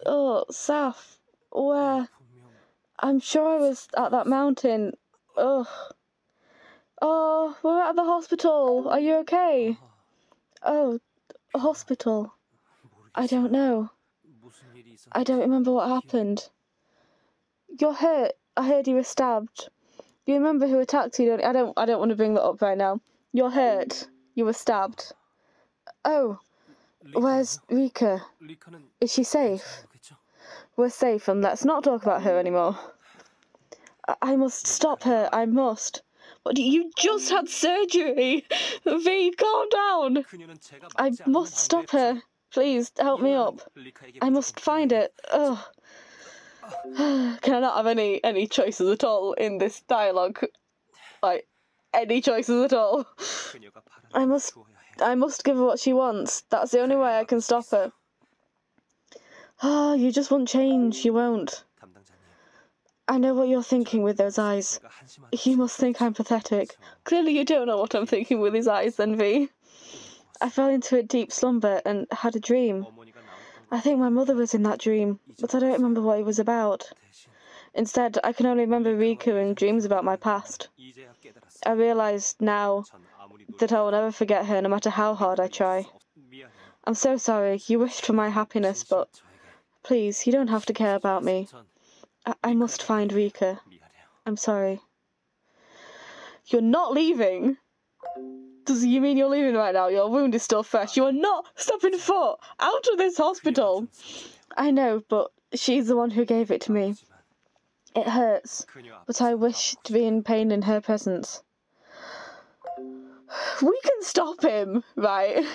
Oh, Saf, where? I'm sure I was at that mountain. Ugh. Oh, we're at the hospital. Are you okay? Oh, a hospital. I don't know. I don't remember what happened. You're hurt. I heard you were stabbed. You remember who attacked you, don't you? I don't want to bring that up right now. You're hurt. You were stabbed. Oh, where's Rika? Is she safe? We're safe, and let's not talk about her anymore. I must stop her. I must. But you just had surgery. V, calm down. I must stop her. Please, help me up. I must find it. Ugh. Can I not have any choices at all in this dialogue? Like, any choices at all? I must give her what she wants. That's the only way I can stop her. Ah, you just won't change. You won't. I know what you're thinking with those eyes. You must think I'm pathetic. Clearly you don't know what I'm thinking with his eyes then, V. I fell into a deep slumber and had a dream. I think my mother was in that dream, but I don't remember what it was about. Instead, I can only remember Rika and dreams about my past. I realise now that I will never forget her no matter how hard I try. I'm so sorry. You wished for my happiness, but please, you don't have to care about me. I must find Rika. I'm sorry. You're not leaving? Does you mean you're leaving right now? Your wound is still fresh. You are not stepping foot out of this hospital. I know, but she's the one who gave it to me. It hurts, but I wish to be in pain in her presence. We can stop him, right?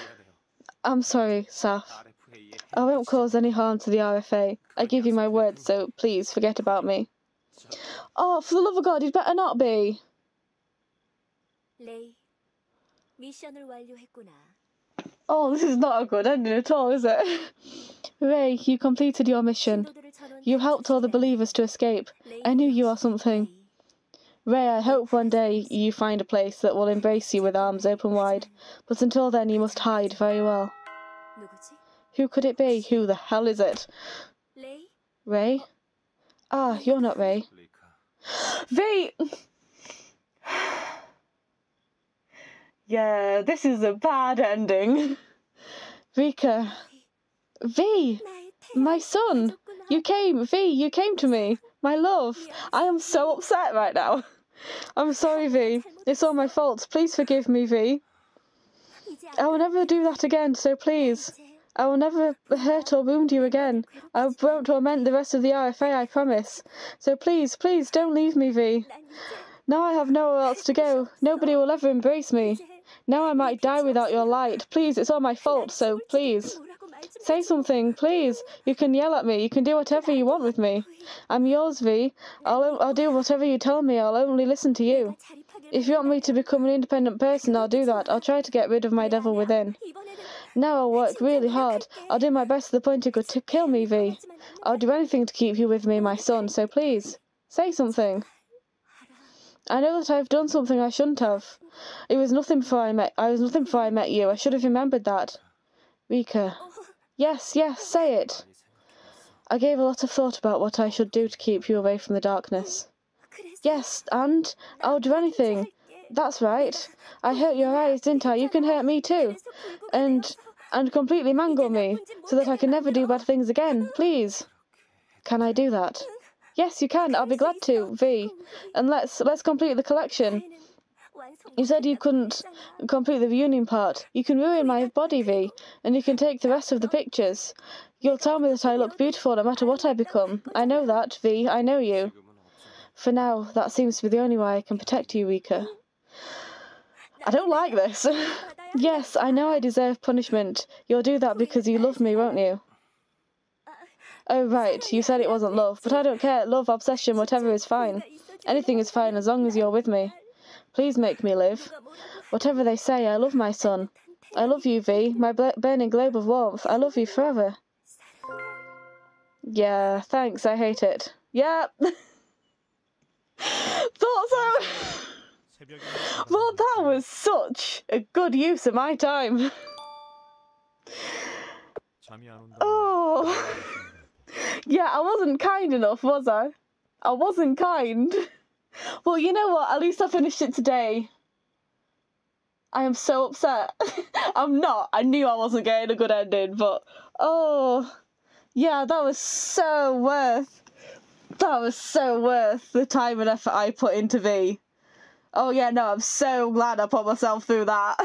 I'm sorry, Saf. I won't cause any harm to the RFA. I give you my word, so please forget about me. Oh, for the love of God, you'd better not be. Oh, this is not a good ending at all, is it? Ray, you completed your mission. You helped all the believers to escape. I knew you are something. Ray, I hope one day you find a place that will embrace you with arms open wide. But until then, you must hide very well. Who could it be? Who the hell is it? Ray? Ah, you're not Ray. V! Yeah, this is a bad ending. Rika. V! My son! You came, V, you came to me. My love. I am so upset right now. I'm sorry, V. It's all my fault. Please forgive me, V. I will never do that again, so please. I will never hurt or wound you again. I won't torment the rest of the RFA, I promise. So please, please, don't leave me, V. Now I have nowhere else to go. Nobody will ever embrace me. Now I might die without your light. Please, it's all my fault, so please. Say something, please. You can yell at me. You can do whatever you want with me. I'm yours, V. I'll do whatever you tell me. I'll only listen to you. If you want me to become an independent person, I'll do that. I'll try to get rid of my devil within. Now I'll work really hard. I'll do my best to the point you could kill me, V. I'll do anything to keep you with me, my son, so please, say something. I know that I've done something I shouldn't have. I was nothing before I met you. I should have remembered that. Rika. Yes, say it. I gave a lot of thought about what I should do to keep you away from the darkness. Yes, and I'll do anything. That's right. I hurt your eyes, didn't I? You can hurt me too. And completely mangle me, so that I can never do bad things again. Please. Can I do that? Yes, you can. I'll be glad to, V. And let's complete the collection. You said you couldn't complete the reunion part. You can ruin my body, V, and you can take the rest of the pictures. You'll tell me that I look beautiful no matter what I become. I know that, V. I know you. For now, that seems to be the only way I can protect you, Rika. I don't like this. Yes, I know I deserve punishment. You'll do that because you love me, won't you? Oh right, you said it wasn't love, but I don't care. Love, obsession, whatever is fine. Anything is fine as long as you're with me. Please make me live. Whatever they say, I love my son. I love you, V, my burning globe of warmth. I love you forever. Yeah, thanks, I hate it. Yep. Thought so. Well, that was such a good use of my time. Oh. Yeah, I wasn't kind enough, was I? I wasn't kind. Well, you know what? At least I finished it today. I am so upset. I'm not. I knew I wasn't getting a good ending, but... Oh... Yeah, that was so worth the time and effort I put into V. Oh yeah, no, I'm so glad I put myself through that.